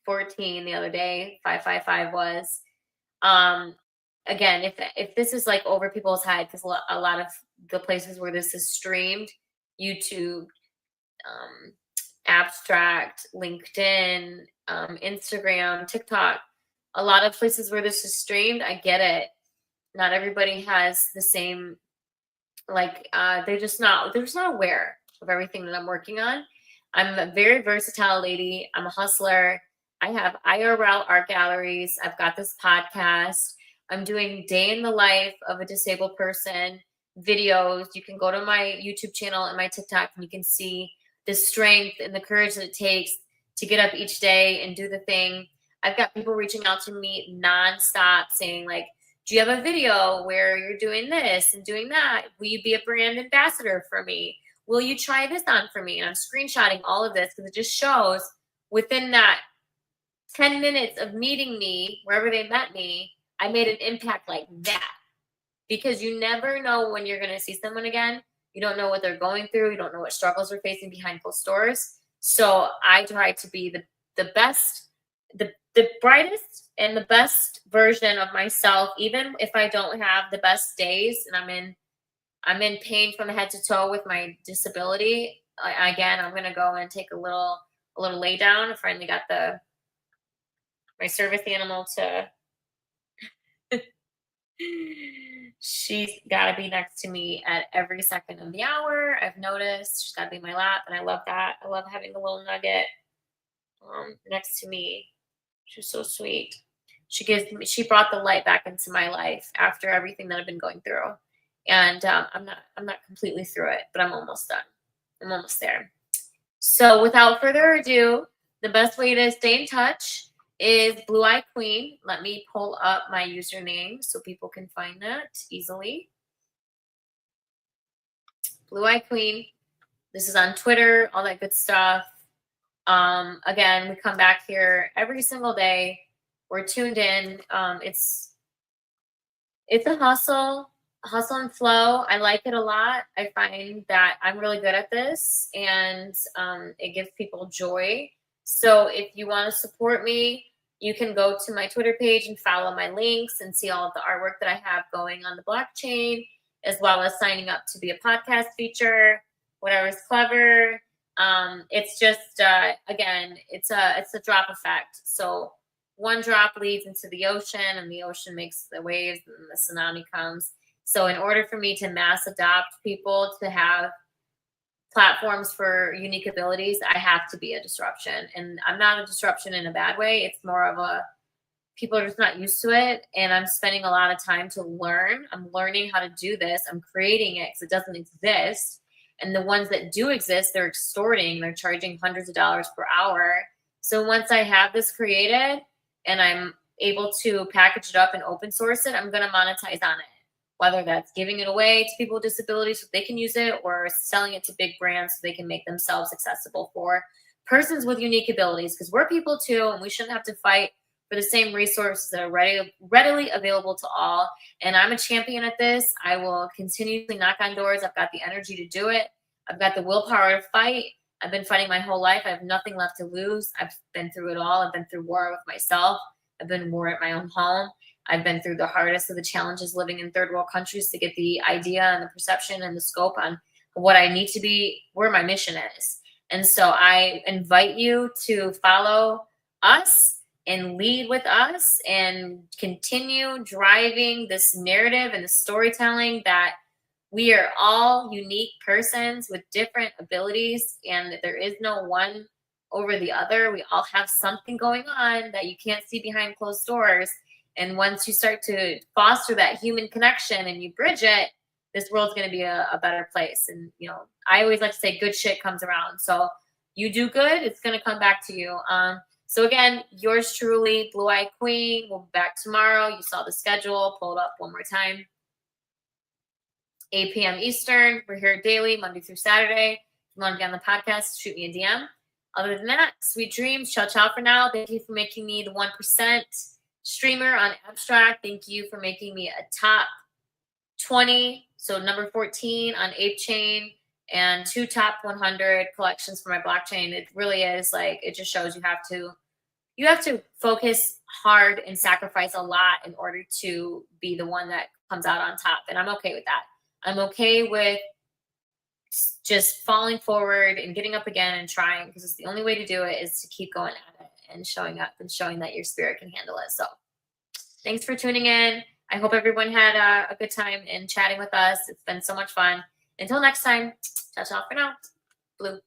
14 the other day. 555 was. Again, if this is like over people's head, because a lot of the places where this is streamed, YouTube, Abstract, LinkedIn, Instagram, TikTok, a lot of places where this is streamed, I get it. Not everybody has the same, like, they're just not aware of everything that I'm working on. I'm a very versatile lady. I'm a hustler. I have IRL art galleries. I've got this podcast. I'm doing day in the life of a disabled person videos. You can go to my YouTube channel and my TikTok and you can see the strength and the courage that it takes to get up each day and do the thing. I've got people reaching out to me nonstop saying, like, do you have a video where you're doing this and doing that? Will you be a brand ambassador for me? Will you try this on for me? And I'm screenshotting all of this because it just shows within that 10 minutes of meeting me, wherever they met me, I made an impact like that. Because you never know when you're going to see someone again. You don't know what they're going through. You don't know what struggles they're facing behind closed doors. So I try to be the best, the brightest and the best version of myself, even if I don't have the best days and I'm in pain from head to toe with my disability. Again, I'm gonna go and take a little lay down. I finally got my service animal to she's got to be next to me at every second of the hour. I've noticed she's got to be in my lap, and I love that. I love having a little nugget next to me. She's so sweet. She brought the light back into my life after everything that I've been going through, and I'm not completely through it, but I'm almost done. I'm almost there. So without further ado, the best way to stay in touch is Blue Eye Queen. Let me pull up my username so people can find that easily. Blue Eye Queen. This is on Twitter, all that good stuff. Again, we come back here every single day. We're tuned in. It's a hustle and flow. I like it a lot. I find that I'm really good at this, and it gives people joy. So if you want to support me, you can go to my Twitter page and follow my links and see all of the artwork that I have going on the blockchain, as well as signing up to be a podcast feature, whatever's clever. It's just, again, it's a drop effect. So one drop leads into the ocean, and the ocean makes the waves, and the tsunami comes. So in order for me to mass adopt people to have platforms for unique abilities, I have to be a disruption. And I'm not a disruption in a bad way. It's more of people are just not used to it. And I'm spending a lot of time to learn. I'm learning how to do this. I'm creating it because it doesn't exist. And the ones that do exist, they're extorting. They're charging hundreds of dollars per hour. So once I have this created and I'm able to package it up and open source it, I'm going to monetize on it. Whether that's giving it away to people with disabilities so they can use it, or selling it to big brands so they can make themselves accessible for persons with unique abilities. Because we're people too, and we shouldn't have to fight for the same resources that are readily available to all. And I'm a champion at this. I will continuously knock on doors. I've got the energy to do it. I've got the willpower to fight. I've been fighting my whole life. I have nothing left to lose. I've been through it all. I've been through war with myself. I've been in war at my own home. I've been through the hardest of the challenges living in third world countries to get the idea and the perception and the scope on what I need to be, where my mission is. And so I invite you to follow us and lead with us and continue driving this narrative and the storytelling that we are all unique persons with different abilities, and that there is no one over the other. We all have something going on that you can't see behind closed doors. And once you start to foster that human connection and you bridge it, this world's going to be a better place. And, I always like to say good shit comes around. So you do good, it's going to come back to you. So again, yours truly, Blue Eye Queen. We'll be back tomorrow. You saw the schedule. Pull it up one more time. 8 p.m. Eastern. We're here daily, Monday through Saturday. If you want to get on the podcast, shoot me a DM. Other than that, sweet dreams. Ciao, ciao for now. Thank you for making me the 1% streamer on Abstract. Thank you for making me a top 20. So number 14 on Ape Chain, and 2 top 100 collections for my blockchain. It really is it just shows you have to focus hard and sacrifice a lot in order to be the one that comes out on top. And I'm okay with that. I'm okay with just falling forward and getting up again and trying, because it's the only way to do it is to keep going at it and showing up and showing that your spirit can handle it. So thanks for tuning in. I hope everyone had a good time in chatting with us. It's been so much fun. Until next time, ciao, ciao for now. Blue.